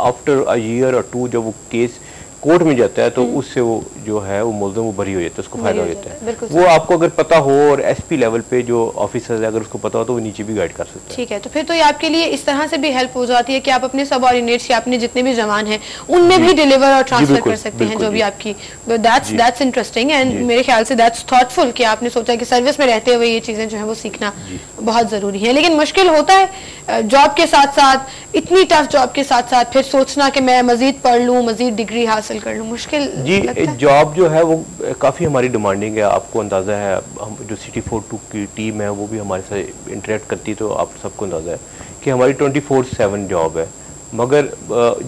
आफ्टर अ ईयर और 2 जब वो केस कोर्ट में जाता है तो उससे वो जो है वो मुलज़िम वो बरी हो जाता है, उसको फायदा हो जाता है। वो आपको अगर पता हो, और एसपी लेवल पे जो ऑफिसर है अगर उसको पता हो तो वो नीचे भी गाइड कर सकते हैं। ठीक है, तो फिर तो ये आपके लिए इस तरह से भी हेल्प हो जाती है कि आप अपने सबऑर्डिनेट्स या अपने जितने भी जवान हैं उनमें भी डिलीवर और ट्रांसफर कर सकते हैं जो भी आपकी। दैट्स इंटरेस्टिंग एंड मेरे ख्याल से दैट्स थॉटफुल कि आपने सोचा कि सर्विस में रहते हुए ये चीजें जो है वो सीखना बहुत जरूरी है। लेकिन मुश्किल होता है जॉब के साथ साथ, इतनी टफ जॉब के साथ साथ फिर सोचना कि मैं मजीद पढ़ लूँ, मजीद डिग्री हासिल कर लूँ, मुश्किल जी। जॉब जो है वो काफ़ी हमारी डिमांडिंग है, आपको अंदाज़ा है। हम जो सिटी 42 की टीम है वो भी हमारे साथ इंटरेक्ट करती, तो आप सबको अंदाज़ा है कि हमारी 24/7 जॉब है। मगर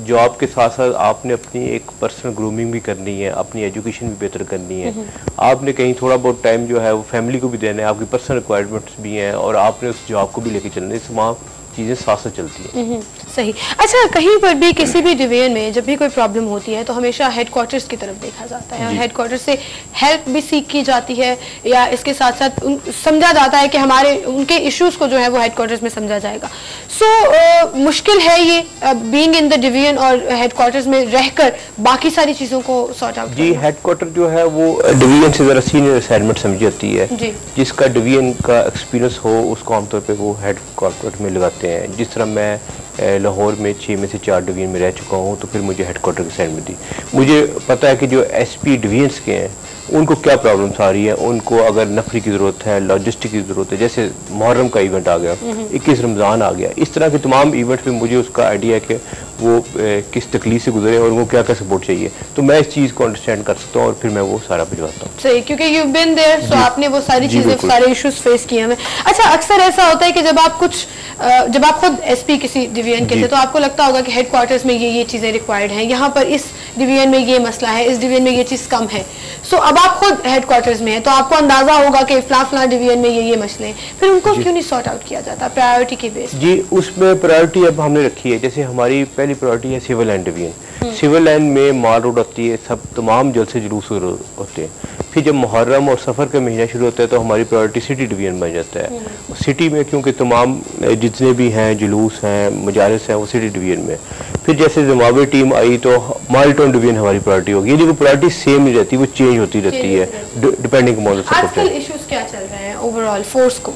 जॉब के साथ साथ आपने अपनी एक पर्सनल ग्रूमिंग भी करनी है, अपनी एजुकेशन भी बेहतर करनी है, आपने कहीं थोड़ा बहुत टाइम जो है वो फैमिली को भी देना है, आपकी पर्सनल रिक्वायरमेंट्स भी हैं, और आपने उस जॉब को भी लेके चलना है। वहाँ चीज़ें साथ साथ चलती हैं। सही। अच्छा, कहीं पर भी किसी भी डिवीजन में जब भी कोई प्रॉब्लम होती है तो हमेशा हेडक्वार्टर्स की तरफ देखा जाता है और हेडक्वार्टर से हेल्प भी सीख की जाती है, या इसके साथ साथ समझा जाता है कि हमारे उनके इश्यूज को जो है वो हेडक्वार्टर्स में समझा जाएगा। सो मुश्किल है ये बीइंग इन द डिवीजन और हेडक्वार्टर्स में रहकर बाकी सारी चीजों को सॉर्ट आउट। जी, हेडक्वार्टर जो है वो डिवीजन से जरा सीनियर असाइनमेंट समझी जाती है। जिसका डिवीजन का एक्सपीरियंस हो उसको आमतौर पे वो हेडक्वार्टर में लगाते हैं। जिस तरह मैं लाहौर में 6 में से 4 डिवीजन में रह चुका हूँ, तो फिर मुझे हेडक्वार्टर की असाइनमेंट दी। मुझे पता है कि जो एसपी डिवीजन्स के हैं उनको क्या प्रॉब्लम्स आ रही है, उनको अगर नफरी की ज़रूरत है, लॉजिस्टिक की ज़रूरत है, जैसे मुहर्रम का इवेंट आ गया, 21 रमज़ान आ गया, इस तरह के तमाम इवेंट्स में मुझे उसका आइडिया है कि वो किस तकलीफ से गुजरे और उनको क्या क्या सपोर्ट चाहिए, तो मैं इस चीज़ को अंडरस्टैंड कर सकता हूँ और फिर मैं वो सारा भिजवाता हूँ। सही, क्योंकि यू बीन देयर, सो आपने वो सारी चीज़ें, सारे इश्यूज फेस किए हैं। अच्छा, अक्सर ऐसा होता है कि जब आप खुद एसपी किसी डिवीजन के थे तो आपको लगता होगा कि हेडक्वार्टर्स में ये चीज़ें रिक्वायर्ड हैं, यहाँ पर इस डिवीजन में ये मसला है, इस डिवीजन में ये चीज़ कम है। सो अब आप खुद हेडक्वार्टर्स में है तो आपको अंदाजा होगा कि फला डिवीजन में ये मसले हैं, फिर उनको क्यों नहीं सॉर्ट आउट किया जाता प्रायोरिटी के बेस? जी, उसमें प्रायोरिटी अब हमने रखी है। जैसे हमारी पहली प्रायोरिटी है civil line division. Civil line में माल रोड आती है, सब तमाम जलसे जुलूस होते हैं। फिर जब मुहर्रम और सफ़र का महीना शुरू होता है तो हमारी प्रायोरिटी सिटी डिवीजन बन जाता है। सिटी में क्योंकि तमाम जितने भी हैं जुलूस हैं, मजालिस हैं, वो सिटी डिवीजन में। फिर जैसे ज़िम्बाब्वे टीम आई तो माल टाउन डिवीजन हमारी प्रायोरिटी होगी। ये प्रायोरिटी सेम नहीं रहती, वो चेंज होती रहती है डिपेंडिंग ऑन द सपोर्ट। आजकल इश्यूज क्या चल रहे हैं ओवरऑल फोर्स को,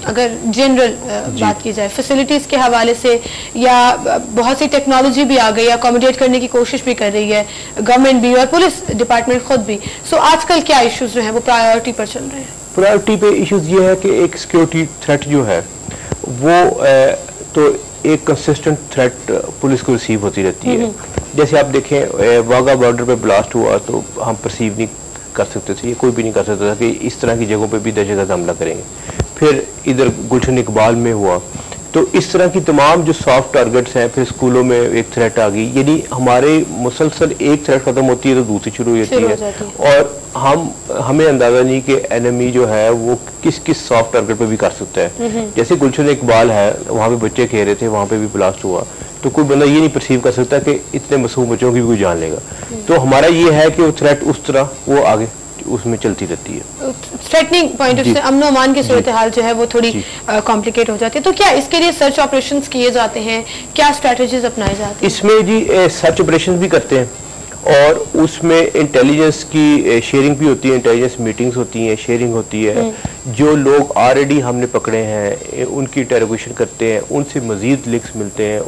अगर जनरल बात की जाए फैसिलिटीज के हवाले से, या बहुत सी टेक्नोलॉजी भी आ गई, अकोमोडेट करने की कोशिश भी कर रही है गवर्नमेंट भी और पुलिस डिपार्टमेंट खुद भी। सो आजकल क्या इश्यूज जो हैं वो प्रायोरिटी पर चल रहे हैं? प्रायोरिटी पे इश्यूज ये है कि एक सिक्योरिटी थ्रेट जो है वो तो एक कंसिस्टेंट थ्रेट पुलिस को रिसीव होती रहती है। जैसे आप देखें वाघा बॉर्डर पे ब्लास्ट हुआ तो हम परसीव नहीं कर सकते थे, ये कोई भी नहीं कर सकता था कि इस तरह की जगहों पे भी दहशतगर्द हमला करेंगे। फिर इधर गुलशन इकबाल में हुआ, तो इस तरह की तमाम जो सॉफ्ट टारगेट्स हैं, फिर स्कूलों में एक थ्रेट आ गई। यानी हमारे मुसलसल एक थ्रेट खत्म होती है तो दूसरी शुरू हो जाती है और हमें अंदाजा नहीं कि एनिमी जो है वो किस किस सॉफ्ट टारगेट पे भी कर सकता है। जैसे गुलशन इकबाल है, वहाँ पे बच्चे खेल रहे थे, वहाँ पे भी ब्लास्ट हुआ, तो कोई बंदा ये नहीं परसीव कर सकता कि इतने मासूम बच्चों की भी कोई जान लेगा। तो हमारा ये है कि वो थ्रेट उस तरह वो आगे उसमें चलती रहती है। थ्रेटनिंग पॉइंट से अमन अमान की सूरत हाल जो है वो थोड़ी कॉम्प्लिकेट हो जाती है, तो क्या इसके लिए सर्च ऑपरेशंस किए जाते हैं, क्या स्ट्रेटजीज अपनाए जाते हैं? इसमें जी सर्च ऑपरेशंस भी करते हैं और उसमें इंटेलिजेंस की शेयरिंग भी होती है, इंटेलिजेंस मीटिंग्स होती हैं, शेयरिंग होती है। जो लोग ऑलरेडी हमने पकड़े हैं उनकी इंटेरोगेशन करते हैं, उनसे मजीद लिंक्स मिलते हैं,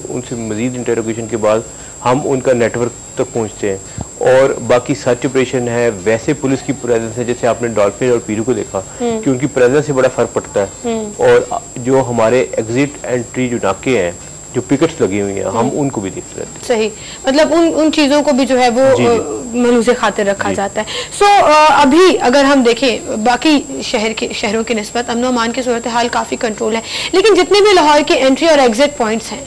उनसे मजीद इंटेरोगेशन के बाद हम उनका नेटवर्क तक पहुंचते हैं। और बाकी सर्च ऑपरेशन है, वैसे पुलिस की प्रेजेंस है, जैसे आपने डॉल्फिन और पीरू को देखा कि उनकी प्रेजेंस से बड़ा फर्क पड़ता है। और जो हमारे एग्जिट एंट्री जो नाके हैं, जो पिकेट्स लगी हुई हैं, हम उनको भी देखते रहते हैं। सही, मतलब उन चीजों को भी जो है वो मलूज़े खातिर रखा जाता है। सो अभी अगर हम देखें बाकी शहरों की निस्बत अमन अमान की सूरत हाल काफी कंट्रोल है, लेकिन जितने भी लाहौर के एंट्री और एग्जिट पॉइंट्स हैं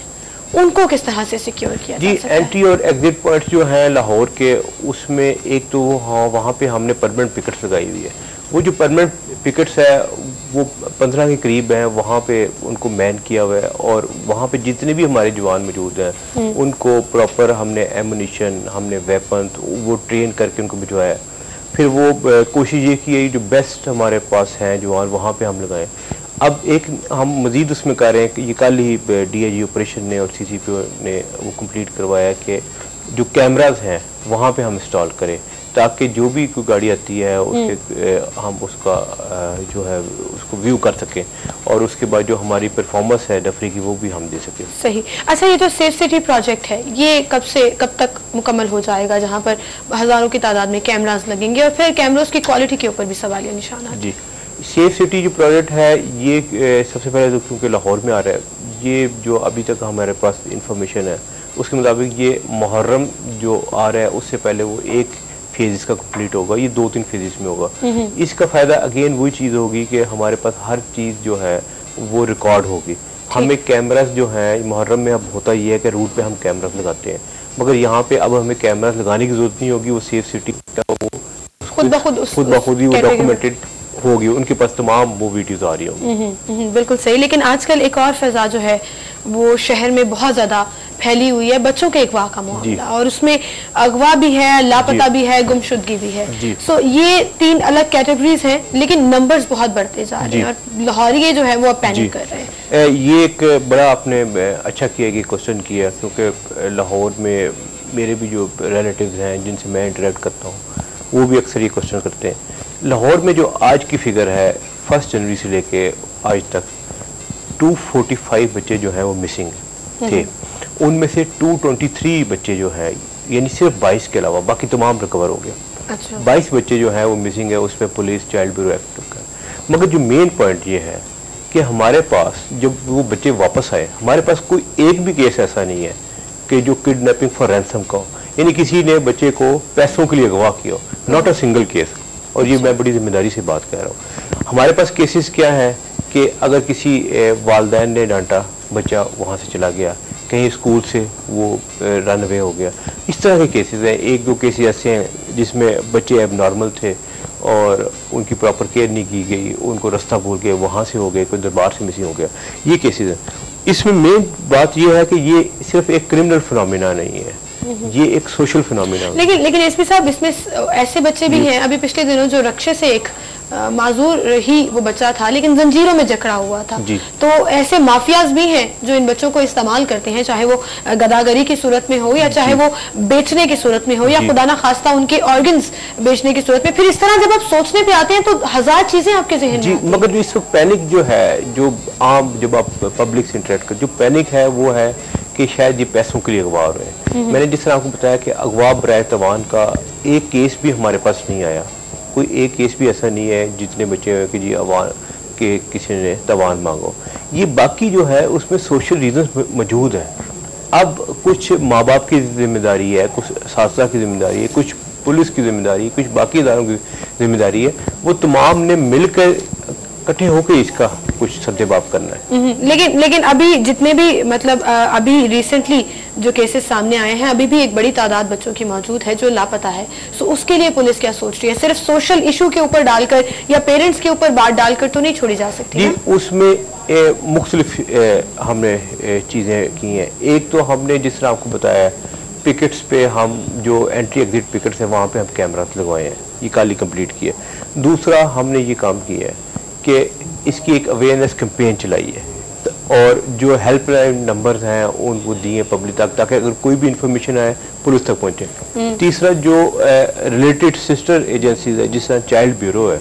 उनको किस तरह से सिक्योर किया जा सकता है? एंट्री और एग्जिट पॉइंट्स जो हैं लाहौर के, उसमें एक तो वहाँ पे हमने परमानेंट पिकेट्स लगाई हुई है। वो जो परमानेंट पिकेट्स है वो 15 के करीब हैं, वहाँ पे उनको मैन किया हुआ है और वहाँ पे जितने भी हमारे जवान मौजूद हैं उनको प्रॉपर हमने एमुनिशन, हमने वेपन वो ट्रेन करके उनको भिजवाया। फिर वो कोशिश ये की है जो बेस्ट हमारे पास हैं जवान वहाँ पे हम लगाएं। अब एक हम मजीद उसमें कर रहे हैं कि ये कल ही DIG ऑपरेशन ने और CCP ने वो कंप्लीट करवाया कि जो कैमराज हैं वहाँ पे हम इंस्टॉल करें, ताकि जो भी कोई गाड़ी आती है उसके हम उसका जो है उसको व्यू कर सकें और उसके बाद जो हमारी परफॉर्मेंस है डफरी की वो भी हम दे सकें। सही। अच्छा, ये जो सेफ सिटी प्रोजेक्ट है ये कब तक मुकम्मल हो जाएगा, जहाँ पर हजारों की तादाद में कैमराज लगेंगे और फिर कैमरोज की क्वालिटी के ऊपर भी सवालिया निशान है? जी, सेफ सिटी जो प्रोजेक्ट है ये सबसे पहले तो क्योंकि लाहौर में आ रहा है, ये जो अभी तक हमारे पास इंफॉर्मेशन है उसके मुताबिक ये मुहर्रम जो आ रहा है उससे पहले वो एक फेज का कंप्लीट होगा, ये 2-3 फेजेस में होगा। इसका फायदा अगेन वही चीज़ होगी कि हमारे पास हर चीज़ जो है वो रिकॉर्ड होगी। हमें कैमरास जो है मुहर्रम में अब होता ये है कि रूट पे हम कैमरास लगाते हैं, मगर यहाँ पे अब हमें कैमरास लगाने की जरूरत नहीं होगी। वो सेफ सिटी का वो खुद ब खुद ही वो डॉक्यूमेंटेड होगी, उनके पास तमाम वो वीडियोस आ रही होंगी। बिल्कुल सही। लेकिन आजकल एक और फजा जो है वो शहर में बहुत ज्यादा फैली हुई है, बच्चों के अगवा का मामला, और उसमें अगवा भी है, लापता भी है, गुमशुदगी भी है। सो ये 3 अलग कैटेगरीज हैं, लेकिन नंबर्स बहुत बढ़ते जा रहे हैं और लाहौरिये जो है वो अब पैनिक कर रहे हैं। ये एक बड़ा आपने अच्छा किया कि क्वेश्चन किया, क्योंकि लाहौर में मेरे भी जो रिलेटिव्स हैं जिनसे मैं इंटरेक्ट करता हूँ वो भी अक्सर ये क्वेश्चन करते हैं। लाहौर में जो आज की फिगर है 1 जनवरी से लेके आज तक 245 बच्चे जो हैं वो मिसिंग थे। उनमें से 223 बच्चे जो हैं, यानी सिर्फ 22 के अलावा बाकी तमाम रिकवर हो गया। 22 बच्चे जो हैं वो मिसिंग है, उसमें पुलिस चाइल्ड ब्यूरो एक्टिव कर। मगर जो मेन पॉइंट ये है कि हमारे पास जब वो बच्चे वापस आए, हमारे पास कोई एक भी केस ऐसा नहीं है कि जो किडनैपिंग फॉर रैंसम का हो, यानी किसी ने बच्चे को पैसों के लिए अगवा किया हो, नॉट अ सिंगल केस। और ये मैं बड़ी जिम्मेदारी से बात कर रहा हूँ। हमारे पास केसेस क्या है कि अगर किसी वालिदैन ने डांटा, बच्चा वहाँ से चला गया, कहीं स्कूल से वो रन अवे हो गया, इस तरह के केसेस हैं। 1-2 केसेस ऐसे हैं जिसमें बच्चे एबनॉर्मल थे और उनकी प्रॉपर केयर नहीं की गई, उनको रास्ता भूल गए, वहाँ से हो गए, कोई दरबार से मिसिंग हो गया, ये केसेस हैं। इसमें मेन बात ये है कि ये सिर्फ एक क्रिमिनल फिनोमिना नहीं है, ये एक सोशल फिनोमिना है। लेकिन एसपी साहब, इसमें ऐसे बच्चे भी हैं, अभी पिछले दिनों जो रक्शे से एक माजूर ही वो बच्चा था लेकिन जंजीरों में जकड़ा हुआ था, तो ऐसे माफियाज भी हैं जो इन बच्चों को इस्तेमाल करते हैं, चाहे वो गदागरी की सूरत में हो या चाहे वो बेचने की सूरत में हो या खुदा ना खास्ता उनके ऑर्गन्स बेचने की सूरत में। फिर इस तरह जब आप सोचने पे आते हैं तो 1000 चीजें आपके जहन में। मगर जो इस वक्त पैनिक जो है, जो आम जब आप पब्लिक से इंटरेक्ट कर, जो पैनिक है वो है कि शायद ये पैसों के लिए अगवा हो रहे हैं। मैंने जिस तरह आपको बताया कि अगवा बराए तवान का एक केस भी हमारे पास नहीं आया, कोई एक केस भी ऐसा नहीं है जितने बच्चे हैं कि जी अवान के किसी ने तवान मांगो। ये बाकी जो है उसमें सोशल रीजंस मौजूद है। अब कुछ माँ बाप की जिम्मेदारी है, कुछ सासा की जिम्मेदारी है, कुछ पुलिस की जिम्मेदारी है, कुछ बाकी इदारों की जिम्मेदारी है, वो तमाम ने मिलकर इकट्ठे होकर इसका कुछ सद्देबाब करना है। लेकिन अभी जितने भी मतलब अभी रिसेंटली जो केसेस सामने आए हैं, अभी भी एक बड़ी तादाद बच्चों की मौजूद है जो लापता है। सो उसके लिए पुलिस क्या सोच रही है? सिर्फ सोशल इशू के ऊपर डालकर या पेरेंट्स के ऊपर बात डालकर तो नहीं छोड़ी जा सकती है? उसमें मुख्तलिफ हमने चीजें की हैं। एक तो हमने जिस तरह आपको बताया पिकेट्स पे, हम जो एंट्री एग्जिट पिकेट्स है वहाँ पे हम कैमरा लगवाए हैं, ये कल ही कंप्लीट किया। दूसरा हमने ये काम किया है कि इसकी एक अवेयरनेस कैंपेन चलाई है और जो हेल्पलाइन नंबर्स हैं उनको दिए पब्लिक तक, ताकि अगर कोई भी इंफॉर्मेशन आए पुलिस तक पहुंचे। तीसरा जो रिलेटेड सिस्टर एजेंसीज है, जिस तरह चाइल्ड ब्यूरो है,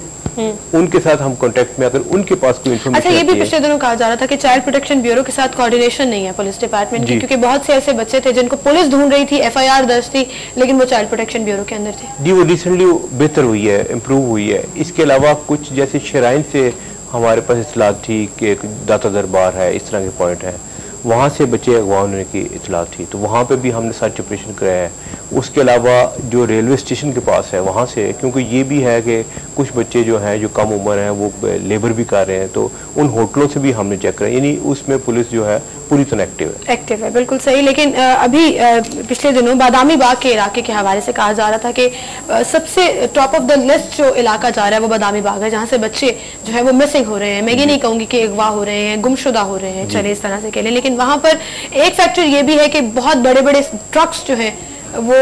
उनके साथ हम कांटेक्ट में, अगर उनके पास कोई इन्फॉर्मेशन। अच्छा, ये भी पिछले दिनों कहा जा रहा था कि चाइल्ड प्रोटेक्शन ब्यूरो के साथ कोऑर्डिनेशन नहीं है पुलिस डिपार्टमेंट की, क्योंकि बहुत से ऐसे बच्चे थे जिनको पुलिस ढूंढ रही थी, FIR दर्ज थी, लेकिन वो चाइल्ड प्रोटेक्शन ब्यूरो के अंदर थे। जी, वो रिसेंटली बेहतर हुई है, इम्प्रूव हुई है। इसके अलावा कुछ जैसे शराइन से हमारे पास इतला थी कि दाता दरबार है, इस तरह के पॉइंट है, वहाँ से बच्चे अगवा होने की इतला थी, तो वहाँ पे भी हमने सर्च ऑपरेशन कराया है। उसके अलावा जो रेलवे स्टेशन के पास है वहाँ से, क्योंकि ये भी है कि कुछ बच्चे जो हैं जो कम उम्र हैं वो लेबर भी कर रहे हैं, तो उन होटलों से भी हमने चेक कराया, यानी उसमें पुलिस जो है पूरी तरह एक्टिव है। बिल्कुल सही। लेकिन अभी पिछले दिनों बादामी बाग के इलाके के हवाले से कहा जा रहा था कि सबसे टॉप ऑफ द लिस्ट जो इलाका जा रहा है वो बादामी बाग है, जहाँ से बच्चे जो है वो मिसिंग हो रहे हैं। मैं ये नहीं कहूँगी कि अगवा हो रहे हैं, गुमशुदा हो रहे हैं, चले इस तरह से कह लें, लेकिन वहाँ पर एक फैक्टर ये भी है कि बहुत बड़े बड़े ट्रक्स जो हैं वो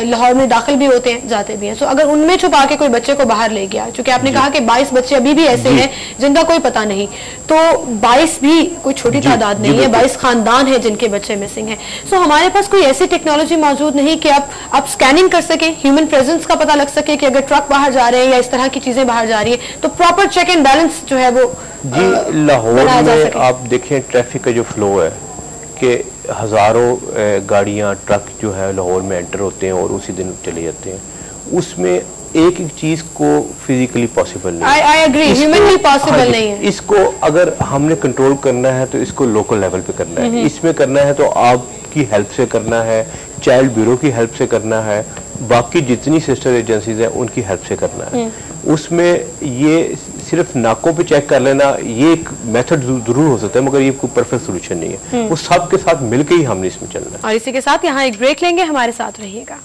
लाहौर में दाखिल भी होते हैं, जाते भी हैं। सो अगर उनमें छुपा के कोई बच्चे को बाहर ले गया, क्योंकि आपने कहा कि 22 बच्चे अभी भी ऐसे हैं जिनका कोई पता नहीं, तो 22 भी कोई छोटी तादाद नहीं है, 22 खानदान है जिनके बच्चे मिसिंग हैं। सो हमारे पास कोई ऐसी टेक्नोलॉजी मौजूद नहीं कि आप स्कैनिंग कर सके, ह्यूमन प्रेजेंस का पता लग सके कि अगर ट्रक बाहर जा रहे हैं या इस तरह की चीजें बाहर जा रही है तो प्रॉपर चेक एंड बैलेंस जो है वो जी। लाहौर में आप देखें ट्रैफिक का जो फ्लो है कि हज़ारों गाड़ियाँ, ट्रक जो है लाहौर में एंटर होते हैं और उसी दिन चले जाते हैं, उसमें एक एक चीज को फिजिकली पॉसिबल नहीं। I agree, ह्यूमनली पॉसिबल नहीं है। इसको अगर हमने कंट्रोल करना है तो इसको लोकल लेवल पे करना है, इसमें करना है तो आपकी हेल्प से करना है, चाइल्ड ब्यूरो की हेल्प से करना है, बाकी जितनी सिस्टर एजेंसीज हैं उनकी हेल्प से करना है। उसमें ये सिर्फ नाकों पे चेक कर लेना ये एक मेथड जरूर हो सकता है, मगर ये कोई परफेक्ट सोल्यूशन नहीं है। वो सब के साथ मिलकर ही हमने इसमें चलना है। और इसी के साथ यहाँ एक ब्रेक लेंगे, हमारे साथ रहिएगा।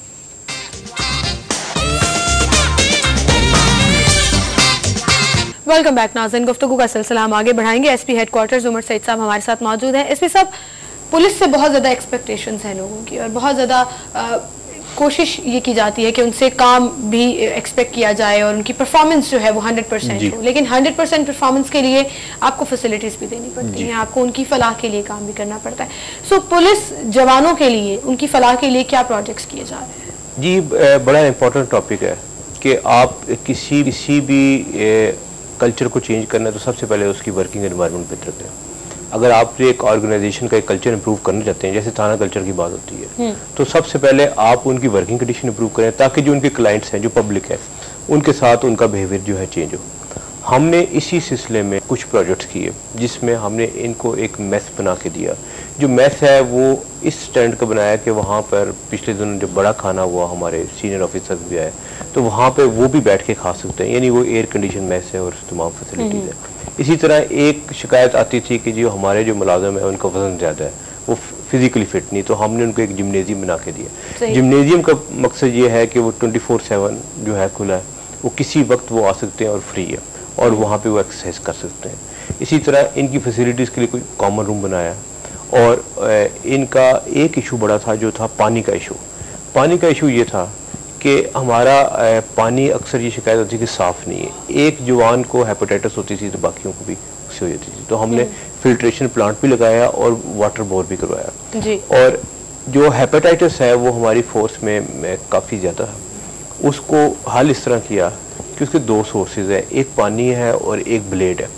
वेलकम बैक नाज़रीन, गुफ्तगू का सिलसिला हम आगे बढ़ाएंगे। एसपी हेडक्वार्टर्स उमर सईद साहब हमारे साथ मौजूद हैं। एसपी साहब, पुलिस से बहुत ज़्यादा एक्सपेक्टेशंस हैं लोगों की, और बहुत ज़्यादा कोशिश ये की जाती है कि उनसे काम भी एक्सपेक्ट किया जाए और उनकी परफॉर्मेंस जो है वो 100% हो, लेकिन 100% परफॉर्मेंस के लिए आपको फैसिलिटीज़ भी देनी पड़ती हैं, आपको उनकी फलाह के लिए काम भी करना पड़ता है। सो पुलिस जवानों के लिए, उनकी फलाह के लिए क्या प्रोजेक्ट्स किए जा रहे हैं? जी, बड़ा इम्पोर्टेंट टॉपिक है कि आप किसी भी कल्चर को चेंज करना है तो सबसे पहले उसकी वर्किंग एनवायरनमेंट बेहतर करें। अगर आप एक ऑर्गेनाइजेशन का एक कल्चर इंप्रूव करना चाहते हैं, जैसे थाना कल्चर की बात होती है, तो सबसे पहले आप उनकी वर्किंग कंडीशन इंप्रूव करें ताकि जो उनके क्लाइंट्स हैं, जो पब्लिक है, उनके साथ उनका बिहेवियर जो है चेंज हो। हमने इसी सिलसिले में कुछ प्रोजेक्ट्स किए जिसमें हमने इनको एक मेस बना के दिया। जो मेस है वो इस स्टैंड का बनाया कि वहाँ पर पिछले दिनों जब बड़ा खाना हुआ, हमारे सीनियर ऑफिसर्स भी आए, तो वहाँ पे वो भी बैठ के खा सकते हैं, यानी वो एयर कंडीशन मेस है और तमाम फैसिलिटीज़ है। इसी तरह एक शिकायत आती थी कि जो हमारे जो मुलाजिम है उनका वजन ज़्यादा है, वो फिजिकली फिट नहीं, तो हमने उनको एक जिम्नेजियम बना के दिया। जिम्नेजियम का मकसद ये है कि वो 24/7 जो है खुला है, वो किसी वक्त वो आ सकते हैं और फ्री है, और वहाँ पे वो एक्सरसाइज कर सकते हैं। इसी तरह इनकी फैसिलिटीज़ के लिए कोई कॉमन रूम बनाया, और इनका एक इशू बड़ा था जो था पानी का इशू। पानी का इशू ये था कि हमारा पानी अक्सर ये शिकायत होती है कि साफ़ नहीं है। एक जवान को हेपेटाइटिस होती थी तो बाकियों को भी उससे हो जाती थी, तो हमने फिल्ट्रेशन प्लांट भी लगाया और वाटर बोर भी करवाया जी। और जो हेपेटाइटिस है वो हमारी फोर्स में काफ़ी ज़्यादा है, उसको हल इस तरह किया कि उसके दो सोर्सेज है, एक पानी है और एक ब्लेड है,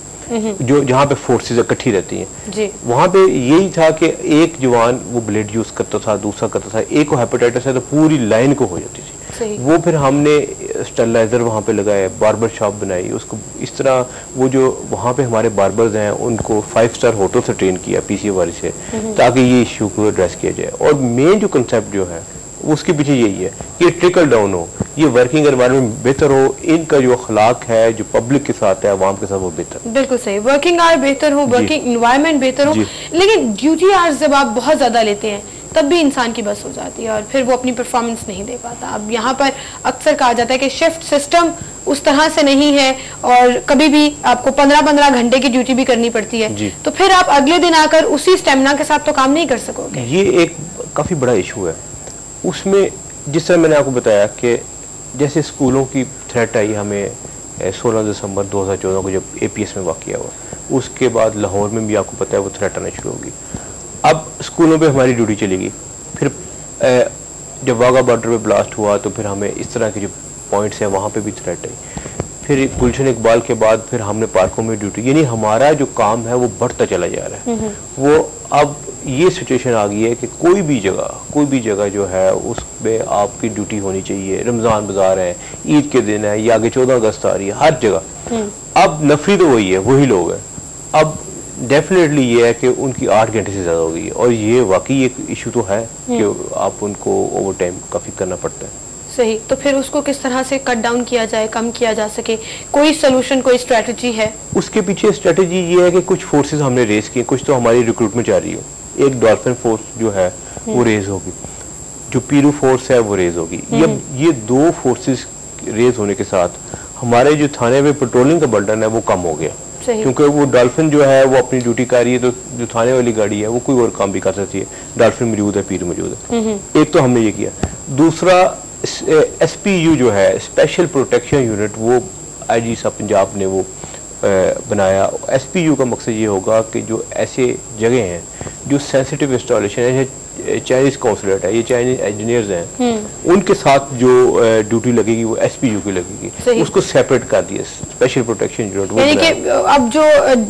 जो जहाँ पे फोर्सेज इकट्ठी रहती हैं। वहाँ पे यही था कि एक जवान वो ब्लेड यूज करता था, दूसरा करता था, एक को हेपेटाइटिस है तो पूरी लाइन को हो जाती थी। वो फिर हमने स्टरलाइजर वहाँ पे लगाए, बार्बर शॉप बनाई, उसको इस तरह वो जो वहाँ पे हमारे बार्बर्स हैं उनको 5 स्टार होटल से ट्रेन किया PCORE से, ताकि ये इशू को एड्रेस किया जाए। और मेन जो कंसेप्ट जो है उसके पीछे यही है कि ट्रिकल डाउन हो, ये वर्किंग एनवायरनमेंट बेहतर हो, इनका जो अखलाक है जो पब्लिक के साथ है, आवाम के साथ, वो बेहतर। बिल्कुल सही, वर्किंग आवर बेहतर हो, वर्किंग एनवायरनमेंट बेहतर हो। लेकिन ड्यूटी आवर्स जब आप बहुत ज्यादा लेते हैं तब भी इंसान की बस हो जाती है और फिर वो अपनी परफॉर्मेंस नहीं दे पाता। अब यहाँ पर अक्सर कहा जाता है कि शिफ्ट सिस्टम उस तरह से नहीं है और कभी भी आपको 15-15 घंटे की ड्यूटी भी करनी पड़ती है, तो फिर आप अगले दिन आकर उसी स्टेमिना के साथ तो काम नहीं कर सकोगे। ये एक काफी बड़ा इशू है। उसमें जिस तरह मैंने आपको बताया कि जैसे स्कूलों की थ्रेट आई हमें 16 दिसंबर 2014 को जब APS में वाक़या हुआ, उसके बाद लाहौर में भी आपको पता है वो थ्रेट आना शुरू होगी। अब स्कूलों पे हमारी ड्यूटी चलेगी, फिर जब वाघा बॉर्डर पे ब्लास्ट हुआ तो फिर हमें इस तरह के जो पॉइंट्स हैं वहाँ पे भी थ्रेट आई, फिर गुलशन इकबाल के बाद फिर हमने पार्कों में ड्यूटी, यानी हमारा जो काम है वो बढ़ता चला जा रहा है। वो अब ये सिचुएशन आ गई है कि कोई भी जगह जो है उसमें आपकी ड्यूटी होनी चाहिए। रमज़ान बाजार है, ईद के दिन है, या आगे 14 अगस्त आ रही है, हर जगह अब नफरी तो वही है, वही लोग हैं। अब डेफिनेटली ये है कि उनकी 8 घंटे से ज़्यादा हो गई है और ये वाकई एक इशू तो है कि आप उनको ओवर टाइम काफ़ी करना पड़ता है। सही, तो फिर उसको किस तरह से कट डाउन किया जाए, कम किया जा सके, कोई सोल्यूशन, कोई स्ट्रेटजी है? उसके पीछे स्ट्रेटजी ये है कि कुछ फोर्सेस हमने रेज किए, कुछ तो हमारी रिक्रूटमेंट जारी हो। एक डॉल्फिन फोर्स जो है वो रेज होगी, जो पीरू फोर्स है वो रेज होगी। ये 2 फोर्सेस रेज होने के साथ हमारे जो थाने में पेट्रोलिंग का बर्डन है वो कम हो गया, क्योंकि वो डॉल्फिन जो है वो अपनी ड्यूटी कर रही है, तो जो थाने वाली गाड़ी है वो कोई और काम भी कर सकती है। डॉल्फिन मौजूद है, पीर मौजूद है। एक तो हमने ये किया। दूसरा SPU जो है, स्पेशल प्रोटेक्शन यूनिट, वो IG साहब पंजाब ने वो बनाया। SPU का मकसद ये होगा कि जो ऐसे जगह हैं जो सेंसिटिव इंस्टॉलेशन है, चाइनीज कॉन्सुलेट है, ये चाइनीज इंजीनियर्स हैं, उनके साथ जो ड्यूटी लगेगी वो SPU की लगेगी, उसको सेपरेट कर दिया, स्पेशल प्रोटेक्शन यूनिट। यानी कि अब जो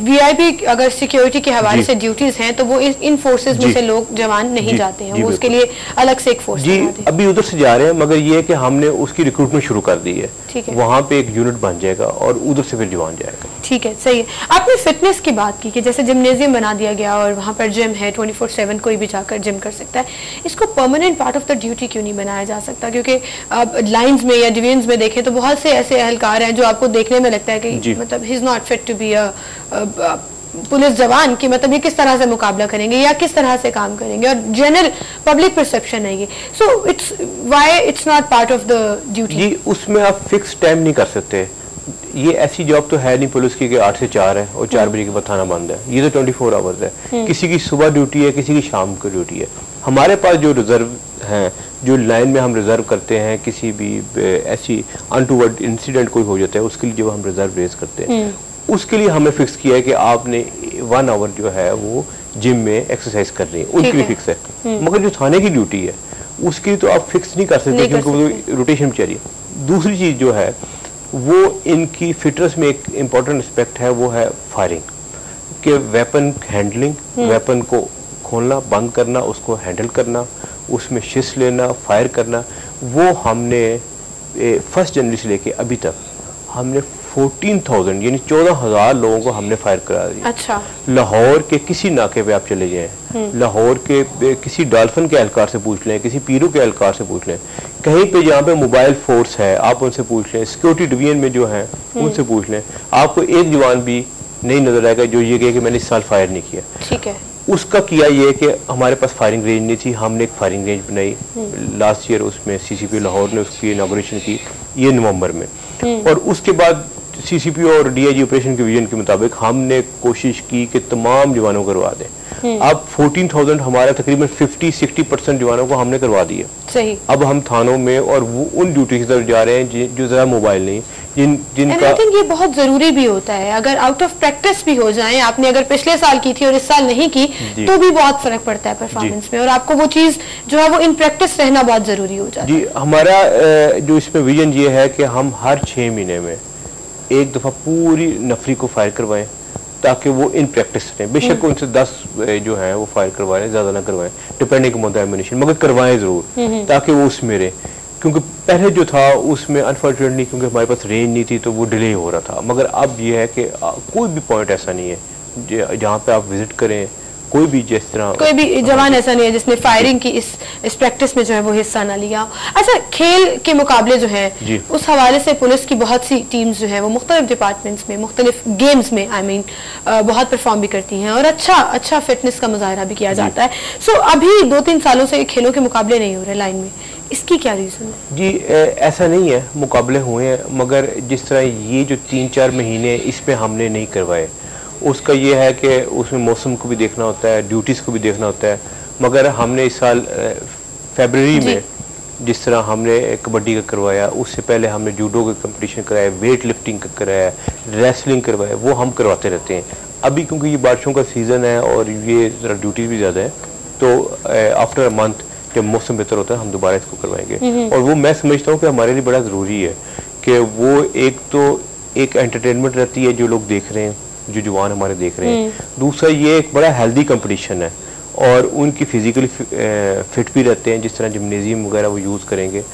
VIP अगर सिक्योरिटी के हवाले से ड्यूटीज हैं तो वो इन फोर्सेस में से लोग जवान नहीं जाते हैं, वो उसके लिए अलग से एक फोर्स अभी उधर से जा रहे हैं, मगर ये है कि हमने उसकी रिक्रूटमेंट शुरू कर दी है, वहाँ पे एक यूनिट बन जाएगा और उधर से फिर जवान जाएगा। ठीक है, सही है। आपने फिटनेस की बात की कि जैसे जिम्नेजियम बना दिया गया और वहाँ पर जिम है, 24/7 कोई भी जाकर जिम कर सकता है, इसको permanent part of the duty क्यों नहीं बनाया जा सकता? क्योंकि अब लाइंस में या डिवीजन्स में देखें तो बहुत से ऐसे एहलकार हैं जो आपको देखने में लगता है कि मतलब ही is not fit to be a police jawan, की मतलब ये किस तरह से मुकाबला करेंगे या किस तरह से काम करेंगे, और जनरल पब्लिक परसेप्शन है ये। So it's why it's not part of the duty. जी, उसमें आप फिक्स टाइम नहीं कर सकते। ये ऐसी जॉब तो है नहीं पुलिस की कि 8 से 4 है और 4 बजे के बाद थाना बंद है। ये तो 24 आवर्स है। किसी की सुबह ड्यूटी है, किसी की शाम की ड्यूटी है। हमारे पास जो रिजर्व हैं, जो लाइन में हम रिजर्व करते हैं, किसी भी ऐसी अनटूवर्ड इंसिडेंट कोई हो जाता है उसके लिए जो हम रिजर्व रेज करते हैं, उसके लिए हमें फिक्स किया है कि आपने 1 आवर जो है वो जिम में एक्सरसाइज कर रही है, उनके लिए फिक्स है। मगर जो थाने की ड्यूटी है उसके लिए तो आप फिक्स नहीं कर सकते क्योंकि वो रोटेशन में चल रही है। दूसरी चीज जो है वो इनकी फिटनेस में एक इम्पॉर्टेंट एस्पेक्ट है, वो है फायरिंग के वेपन हैंडलिंग, वेपन को खोलना बंद करना, उसको हैंडल करना, उसमें शिस्ट लेना, फायर करना। वो हमने 1 जनवरी से लेके अभी तक हमने 14,000 यानी 14,000 लोगों को हमने फायर करा दिया। अच्छा। लाहौर के किसी नाके पे आप चले जाएं, लाहौर के किसी डॉल्फिन के एहलकार से पूछ लें, किसी पीरू के एहलकार से पूछ लें, कहीं पे जहाँ पे मोबाइल फोर्स है आप उनसे पूछ लें, सिक्योरिटी डिवीजन में जो है उनसे पूछ लें, आपको एक जवान भी नहीं नजर आएगा जो ये कहे कि मैंने इस साल फायर नहीं किया। ठीक है। उसका किया ये कि हमारे पास फायरिंग रेंज नहीं थी, हमने एक फायरिंग रेंज बनाई लास्ट ईयर, उसमें सीसीपी लाहौर ने उसकी इनॉग्रेशन की ये नवंबर में। और उसके बाद सीसीपी और डीआईजी ऑपरेशन के विजन के मुताबिक हमने कोशिश की कि तमाम जवानों को करवा दें। अब 14,000 हमारा तकरीबन 50-60% जवानों को हमने करवा दिया। सही। अब हम थानों में और वो उन ड्यूटी की तरफ जा रहे हैं जो जरा मोबाइल नहीं, जिनका ये बहुत जरूरी भी होता है। अगर आउट ऑफ प्रैक्टिस भी हो जाए, आपने अगर पिछले साल की थी और इस साल नहीं की तो भी बहुत फर्क पड़ता है परफॉर्मेंस में, और आपको वो चीज जो है वो इन प्रैक्टिस रहना बहुत जरूरी हो जाता है। जी, हमारा जो इसमें विजन ये है कि हम हर 6 महीने में एक दफा पूरी नफरी को फायर करवाएं ताकि वो इन प्रैक्टिस रहें। बेशक उनसे 10 जो है वो फायर करवाएं, ज्यादा ना करवाएं, डिपेंडिंग ऑन द एमिनेशन, मगर करवाएं जरूर ताकि वो उसमें रहे। क्योंकि पहले जो था उसमें अनफॉर्चुनेटली क्योंकि हमारे पास रेंज नहीं थी तो वो डिले हो रहा था। मगर अब ये है कि कोई भी पॉइंट ऐसा नहीं है जहाँ पे आप विजिट करें, कोई भी जिस तरह कोई भी जवान ऐसा नहीं है जिसने फायरिंग की इस प्रैक्टिस में जो है वो हिस्सा ना लिया। अच्छा, खेल के मुकाबले जो है उस हवाले से पुलिस की बहुत सी टीम्स जो है वो मुख्तलिफ डिपार्टमेंट्स में, मुख्तलिफ गेम्स में बहुत परफॉर्म भी करती हैं और अच्छा फिटनेस का मुजाहरा भी किया जाता है। सो अभी 2-3 सालों से खेलों के मुकाबले नहीं हो रहे लाइन में, इसकी क्या रीजन है? जी, ऐसा नहीं है, मुकाबले हुए हैं, मगर जिस तरह ये जो 3-4 महीने इसमें हमने नहीं करवाए, उसका ये है कि उसमें मौसम को भी देखना होता है, ड्यूटीज़ को भी देखना होता है। मगर हमने इस साल फरवरी में जिस तरह हमने कबड्डी का करवाया, उससे पहले हमने जूडो का कंपटीशन कराया, वेट लिफ्टिंग का कराया, रेसलिंग करवाया, वो हम करवाते रहते हैं। अभी क्योंकि ये बारिशों का सीज़न है और ये ज़रा ड्यूटीज़ भी ज़्यादा है, तो आफ्टर अ मंथ जब मौसम बेहतर होता है हम दोबारा इसको करवाएंगे। और वो मैं समझता हूँ कि हमारे लिए बड़ा ज़रूरी है कि वो एक एंटरटेनमेंट रहती है जो लोग देख रहे हैं, जो जवान हमारे देख रहे हैं। दूसरा ये एक बड़ा हेल्दी कंपटीशन है और उनकी फिजिकली फिट भी रहते हैं। जिस तरह जिम्नेजियम वगैरह वो यूज़ करेंगे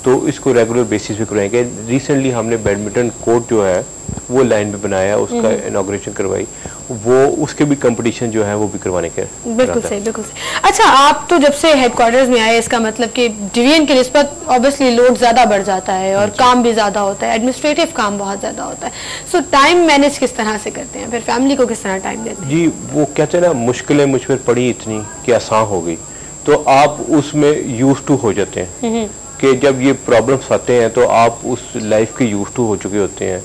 तो इसको रेगुलर बेसिस पे करवाएंगे। रिसेंटली हमने बैडमिंटन कोर्ट जो है वो लाइन पे बनाया, उसका इनॉग्रेशन करवाई, वो उसके भी कंपटीशन जो है वो भी करवाने के। बिल्कुल सही, बिल्कुल सही। अच्छा, आप तो जब से हेडक्वार्टर्स में आए, इसका मतलब कि डिवीजन की निस्बत ऑब्वियसली लोड ज्यादा बढ़ जाता है और काम भी ज्यादा होता है, एडमिनिस्ट्रेटिव काम बहुत ज्यादा होता है। सो टाइम मैनेज किस तरह से करते हैं, फिर फैमिली को किस तरह टाइम देते हैं? जी, वो कहते हैं ना, मुश्किलें मुझ पर पड़ी इतनी कि आसान हो गई, तो आप उसमें यूज टू हो जाते हैं कि जब ये प्रॉब्लम्स आते हैं तो आप उस लाइफ के यूज टू हो चुके होते हैं।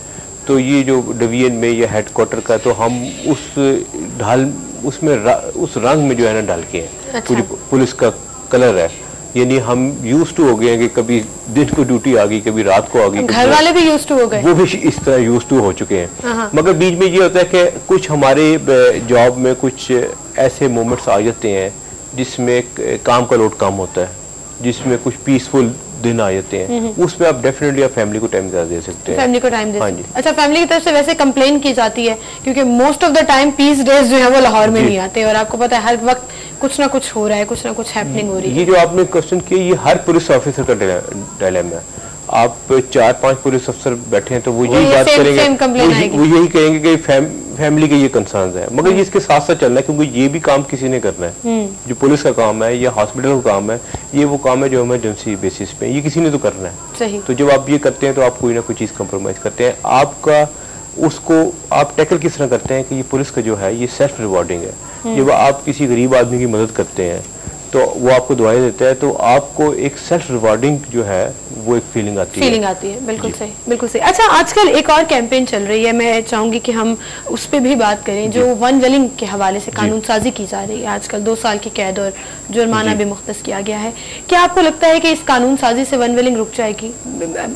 तो ये जो डिवीजन में या हेडक्वार्टर का, तो हम उस रंग में जो है ना डाल के हैं। अच्छा। पुलिस का कलर है, यानी हम यूज टू हो गए हैं कि कभी दिन को ड्यूटी आ गई, कभी रात को आ गई, घर वाले भी यूज टू हो गए, वो भी इस तरह यूज टू हो चुके हैं। मगर बीच में ये होता है कि कुछ हमारे जॉब में कुछ ऐसे मोमेंट्स आ जाते हैं जिसमें काम का लोड कम होता है, जिसमें कुछ पीसफुल दिन आ जाते हैं, उसमें आप डेफिनेटली आप फैमिली को टाइम दे सकते हैं। फैमिली को टाइम दे सकते हैं। अच्छा, फैमिली की तरफ से वैसे कंप्लेन की जाती है क्योंकि most of the time peace days जो है वो लाहौर में नहीं आते और आपको पता है हर वक्त कुछ ना कुछ हो रहा है, कुछ ना कुछ हैपनिंग हो रही है। ये जो आपने क्वेश्चन किया, ये हर पुलिस ऑफिसर का डायलेमा है। आप 4-5 पुलिस अफसर बैठे हैं तो वो यही बात करेंगे, वो यही कहेंगे कि फैमिली के ये कंसर्न्स है। मगर ये इसके साथ साथ चलना है क्योंकि ये भी काम किसी ने करना है। जो पुलिस का काम है या हॉस्पिटल का काम है, ये वो काम है जो इमरजेंसी बेसिस पे ये किसी ने तो करना है। सही। तो जब आप ये करते हैं तो आप कोई ना कोई चीज कंप्रोमाइज करते हैं। आपका उसको आप टैकल किस तरह करते हैं कि ये पुलिस का जो है ये सेल्फ रिवॉर्डिंग है। जब आप किसी गरीब आदमी की मदद करते हैं तो वो आपको दवाई देता है, तो आपको एक सेल्फ रिवार्डिंग जो है वो एक फीलिंग आती है। बिल्कुल सही, बिल्कुल सही। अच्छा, आजकल एक और कैंपेन चल रही है, मैं चाहूंगी कि हम उस पर भी बात करें, जो वन वेलिंग के हवाले से कानून साजी की जा रही है। आजकल 2 साल की कैद और जुर्माना भी मुख्तस किया गया है। क्या आपको लगता है कि इस कानून साजी से वन वेलिंग रुक जाएगी?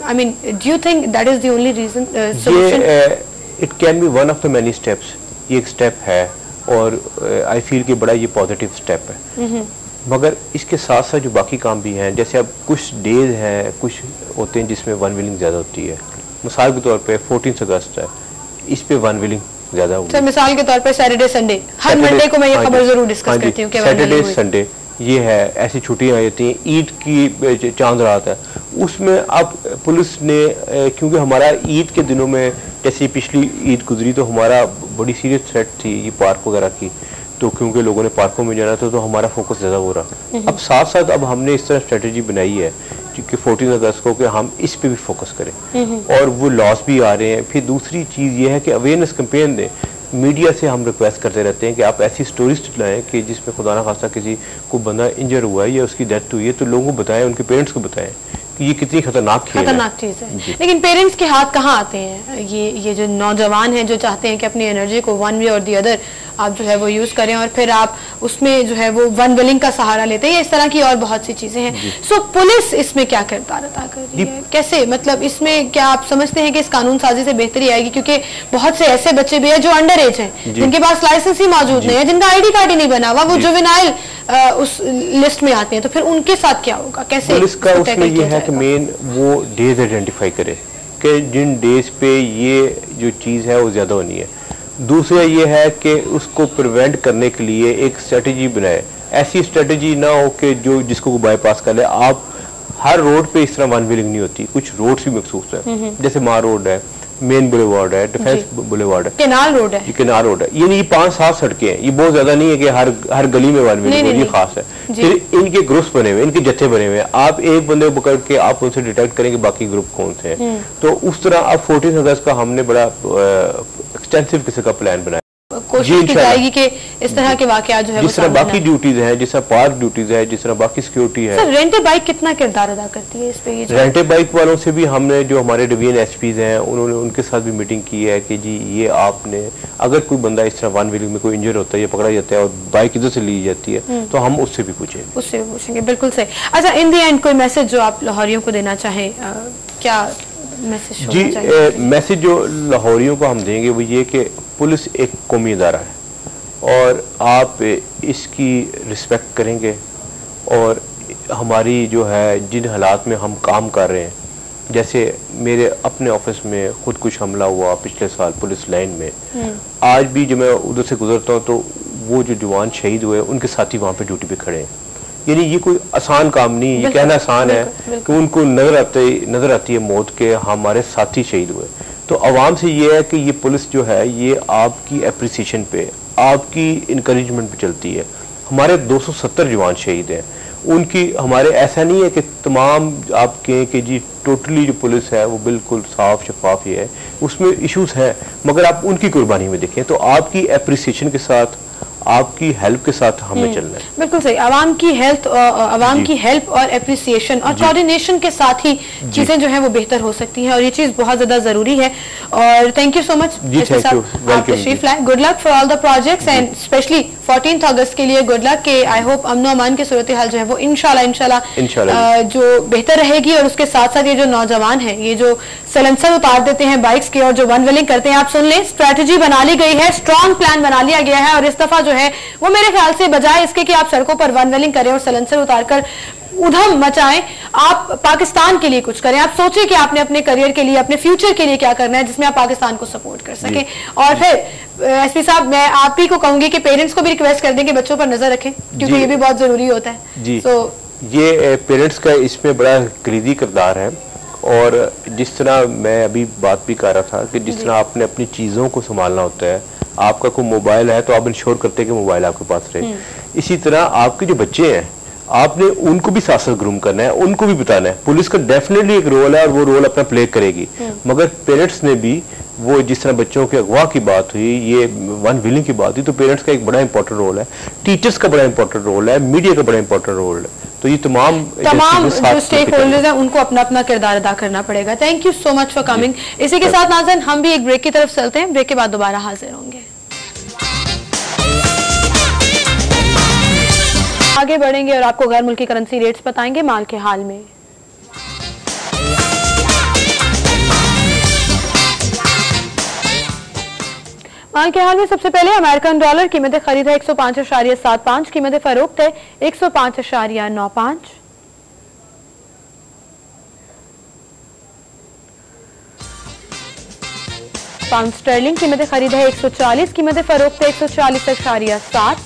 I mean, do you think that is the only reason solution? It can be one of the many steps. ये एक स्टेप है और आई फील कि बड़ा ये पॉजिटिव स्टेप है, मगर इसके साथ साथ जो बाकी काम भी हैं, जैसे अब कुछ डेज हैं, कुछ होते हैं जिसमें वन विलिंग ज़्यादा होती है। मिसाल के तौर पे 14 अगस्त है, इस पे वन विलिंग ज़्यादा होगी। सर, मिसाल के तौर पे सैटरडे संडे, हर मंडे को मैं ये खबर जरूर डिस्कस करती हूँ कि सैटरडे संडे ये है, ऐसी छुट्टियाँ आ जाती हैं। ईद की चांद रात है, उसमें अब पुलिस ने क्योंकि हमारा ईद के दिनों में, जैसे पिछली ईद गुजरी तो हमारा बड़ी सीरियस थ्रेट थी ये पार्क वगैरह की, तो क्योंकि लोगों ने पार्कों में जाना था तो हमारा फोकस ज़्यादा हो रहा। अब साथ साथ अब हमने इस तरह स्ट्रेटेजी बनाई है कि 14 अगस्त को कि हम इस पे भी फोकस करें, और वो लॉस भी आ रहे हैं। फिर दूसरी चीज़ ये है कि अवेयरनेस कैंपेन दें। मीडिया से हम रिक्वेस्ट करते रहते हैं कि आप ऐसी स्टोरीज लाएं कि जिसमें खुदा ना खास्ता किसी को बंदा इंजर हुआ है या उसकी डेथ हुई है, तो लोगों को बताएं, उनके पेरेंट्स को बताएं कि ये कितनी खतरनाक चीज़ है। लेकिन पेरेंट्स के हाथ कहाँ आते हैं? ये जो नौजवान हैं जो चाहते हैं कि अपनी एनर्जी को वन वे और दी अदर आप जो है वो यूज करें, और फिर आप उसमें जो है वो वन विलिंग का सहारा लेते हैं, इस तरह की और बहुत सी चीजें हैं। सो पुलिस इसमें क्या किरदार अदा कर रही है? कैसे, मतलब इसमें क्या आप समझते हैं कि इस कानून साजी से बेहतरी आएगी? क्योंकि बहुत से ऐसे बच्चे भी हैं जो अंडर एज हैं, जिनके पास लाइसेंस ही मौजूद नहीं है, जिनका आईडी कार्ड ही नहीं बना हुआ, वो जुवेनाइल उस लिस्ट में आते हैं, तो फिर उनके साथ क्या होगा? कैसे पुलिस का उसमें ये है कि मेन वो डेज आइडेंटिफाई करे कि जिन डेज पे ये जो चीज़ है वो ज़्यादा होनी है। दूसरा ये है कि उसको प्रिवेंट करने के लिए एक स्ट्रेटजी बनाए। ऐसी स्ट्रेटजी ना हो कि जो जिसको बाईपास कर ले। आप हर रोड पे इस तरह वन विलिंग नहीं होती, कुछ रोड्स भी मखसूस है, जैसे मार रोड है, मेन बुलेवार्ड है, डिफेंस बुलेवार्ड है, केनाल रोड है, केनाल रोड है। ये 5-7 सड़कें हैं, ये बहुत ज्यादा नहीं है कि हर गली में वन विलिंग हो, ये खास है। फिर इनके ग्रुप्स बने हुए, इनके जत्थे बने हुए हैं। आप एक बंदे को पकड़ के आप उनसे डिटेक्ट करेंगे बाकी ग्रुप कौन से हैं। तो उस तरह अब 14 अगस्त का हमने बड़ा एक्सटेंसिव किस्म का प्लान बनाया। कोशिश की जाएगी कि इस तरह के वाकया जो है जिस तरह बाकी ड्यूटीज हैं, जिस तरह पार्क ड्यूटीज है, जिस तरह बाकी सिक्योरिटी है। सर, रेंटे बाइक कितना किरदार अदा करती है इस पे? रेंटे बाइक वालों से भी हमने, जो हमारे डिवीजन एसपीज हैं, उन्होंने उनके साथ भी मीटिंग की है कि जी ये आपने, अगर कोई बंदा इस तरह वन व्हीलिंग में कोई इंजर होता है या पकड़ा जाता है और बाइक इधर से ली जाती है, तो हम उससे भी पूछेंगे। बिल्कुल सही। अच्छा, इन दी एंड कोई मैसेज जो आप लाहौरियों को देना चाहें, क्या मैसेज? जी, मैसेज जो लाहौरियों को हम देंगे वो ये कि पुलिस एक कौमी इदारा है और आप इसकी रिस्पेक्ट करेंगे, और हमारी जो है जिन हालात में हम काम कर रहे हैं, जैसे मेरे अपने ऑफिस में खुद कुछ हमला हुआ पिछले साल पुलिस लाइन में, आज भी जब मैं उधर से गुजरता हूँ तो वो जो जवान शहीद हुए उनके साथी वहाँ पे ड्यूटी पे खड़े हैं। यानी ये कोई आसान काम नहीं, ये कहना आसान है कि उनको नजर आती है मौत के हमारे साथी शहीद हुए। तो आवाम से ये है कि ये पुलिस जो है ये आपकी एप्रिसिएशन पे, आपकी इंकरेजमेंट पे चलती है। हमारे 270 जवान शहीद हैं, उनकी हमारे ऐसा नहीं है कि तमाम आप कहें कि जी टोटली जो पुलिस है वो बिल्कुल साफ शफाफ ही है, उसमें इश्यूज हैं, मगर आप उनकी कुर्बानी में देखें तो आपकी एप्रिसिएशन के साथ, आपकी हेल्प के साथ हमें चलना है। बिल्कुल सही। आवाम की हेल्प और एप्रिसिएशन और कोऑर्डिनेशन के साथ ही चीजें जो हैं वो बेहतर हो सकती हैं, और ये चीज बहुत ज्यादा जरूरी है। और थैंक यू सो मच तशरीफ लाए। Good luck for all the projects and specially 14 अगस्त के लिए गुड लक के आई होप अमन अमान की सूरत हाल जो है वो इंशाल्लाह जो बेहतर रहेगी। और उसके साथ साथ ये जो नौजवान है, ये जो सलेंसर उतार देते हैं बाइक्स के और जो वन व्हीलिंग करते हैं, आप सुन लें, स्ट्रेटेजी बना ली गई है, स्ट्रॉन्ग प्लान बना लिया गया है, और इस दफा जो है वो मेरे ख्याल से बजाय इसके कि आप सड़कों पर वन व्हीलिंग करें और सलेंसर उतारकर उधम मचाएं, आप पाकिस्तान के लिए कुछ करें। आप सोचिए कि आपने अपने करियर के लिए, अपने फ्यूचर के लिए क्या करना है जिसमें आप पाकिस्तान को सपोर्ट कर सकें। और फिर एसपी साहब, मैं आप ही को कहूंगी कि पेरेंट्स को भी रिक्वेस्ट कर दें कि बच्चों पर नजर रखें, क्योंकि ये भी बहुत जरूरी होता है जी। ये पेरेंट्स का इसमें बड़ा कलीदी किरदार है। और जिस तरह मैं अभी बात भी कर रहा था कि जिस तरह आपने अपनी चीज़ों को संभालना होता है, आपका कोई मोबाइल है तो आप इंश्योर करते हैं कि मोबाइल आपके पास रहे, इसी तरह आपके जो बच्चे हैं आपने उनको भी साथ साथ ग्रूम करना है, उनको भी बताना है। पुलिस का डेफिनेटली एक रोल है और वो रोल अपना प्ले करेगी, मगर पेरेंट्स ने भी वो जिस तरह बच्चों के अगवा की बात हुई, ये वन विलिंग की बात हुई, तो पेरेंट्स का एक बड़ा इंपॉर्टेंट रोल है, टीचर्स का बड़ा इंपॉर्टेंट रोल है, मीडिया का बड़ा इंपॉर्टेंट रोल है। तो ये तमाम जो स्टेक होल्डर्स हैं उनको अपना अपना किरदार अदा करना पड़ेगा। Thank you so much for coming. इसी के साथ नाज़रीन हम भी एक ब्रेक की तरफ चलते हैं, ब्रेक के बाद दोबारा हाजिर होंगे। आगे बढ़ेंगे और आपको गैर मुल्की करेंसी रेट्स बताएंगे माल के हाल में। माल के हाल में सबसे पहले अमेरिकन डॉलर कीमत खरीद है 105.75, कीमत फरोख्त है 105.95। पाउंड स्टर्लिंग कीमत खरीद है 140, कीमत फरोख्त है 140.7।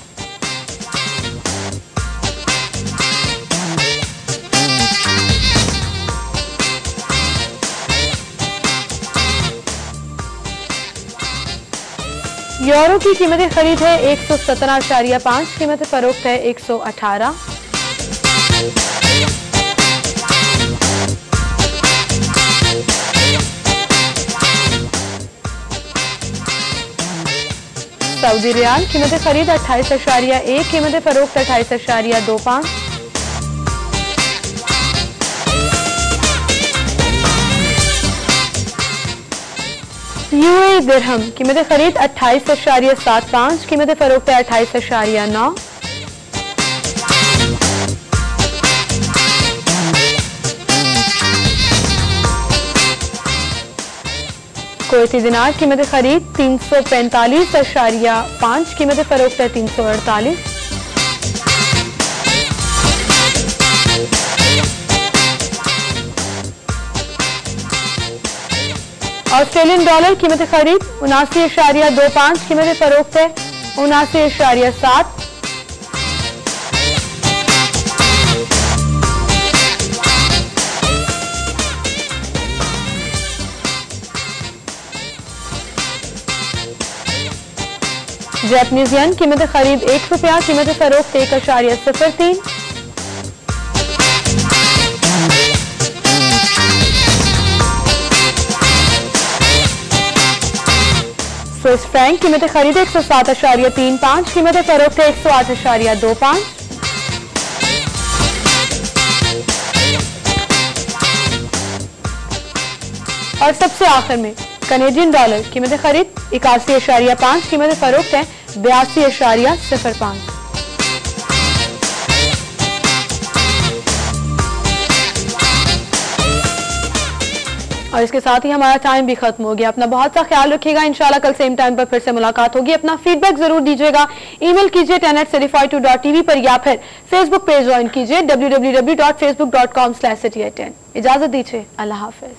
यूरो की कीमत खरीद है 117.5, कीमत फरोख्त है 118। सऊदी रियाल कीमत खरीद 28.1, कीमत फरोख्त 28.25। यूएई दिरहम कीमत खरीद 28.75, कीमत फरोख्त 28.9। कुवैती दिनार कीमत खरीद 345.5, कीमत फरोख्त 348। ऑस्ट्रेलियन डॉलर कीमत खरीद 79.25, कीमत फरोख्त है 79.7। जापानीज येन कीमत खरीद 1 रुपया, कीमत फरोख्त 1.03। स्विस फ्रैंक कीमत खरीद 107.35, कीमत फरोख्त 108.25। और सबसे आखिर में कनेडियन डॉलर कीमत खरीद 81.5, कीमत फरोख्त है 82.05। और इसके साथ ही हमारा टाइम भी खत्म हो गया। अपना बहुत सा ख्याल रखिएगा। इंशाल्लाह कल सेम टाइम पर फिर से मुलाकात होगी। अपना फीडबैक जरूर दीजिएगा। ईमेल कीजिए 10@serifi2.tv पर या फिर फेसबुक पेज ज्वाइन कीजिए www.facebook.com/city10। इजाजत दीजिए, अल्लाह हाफिज।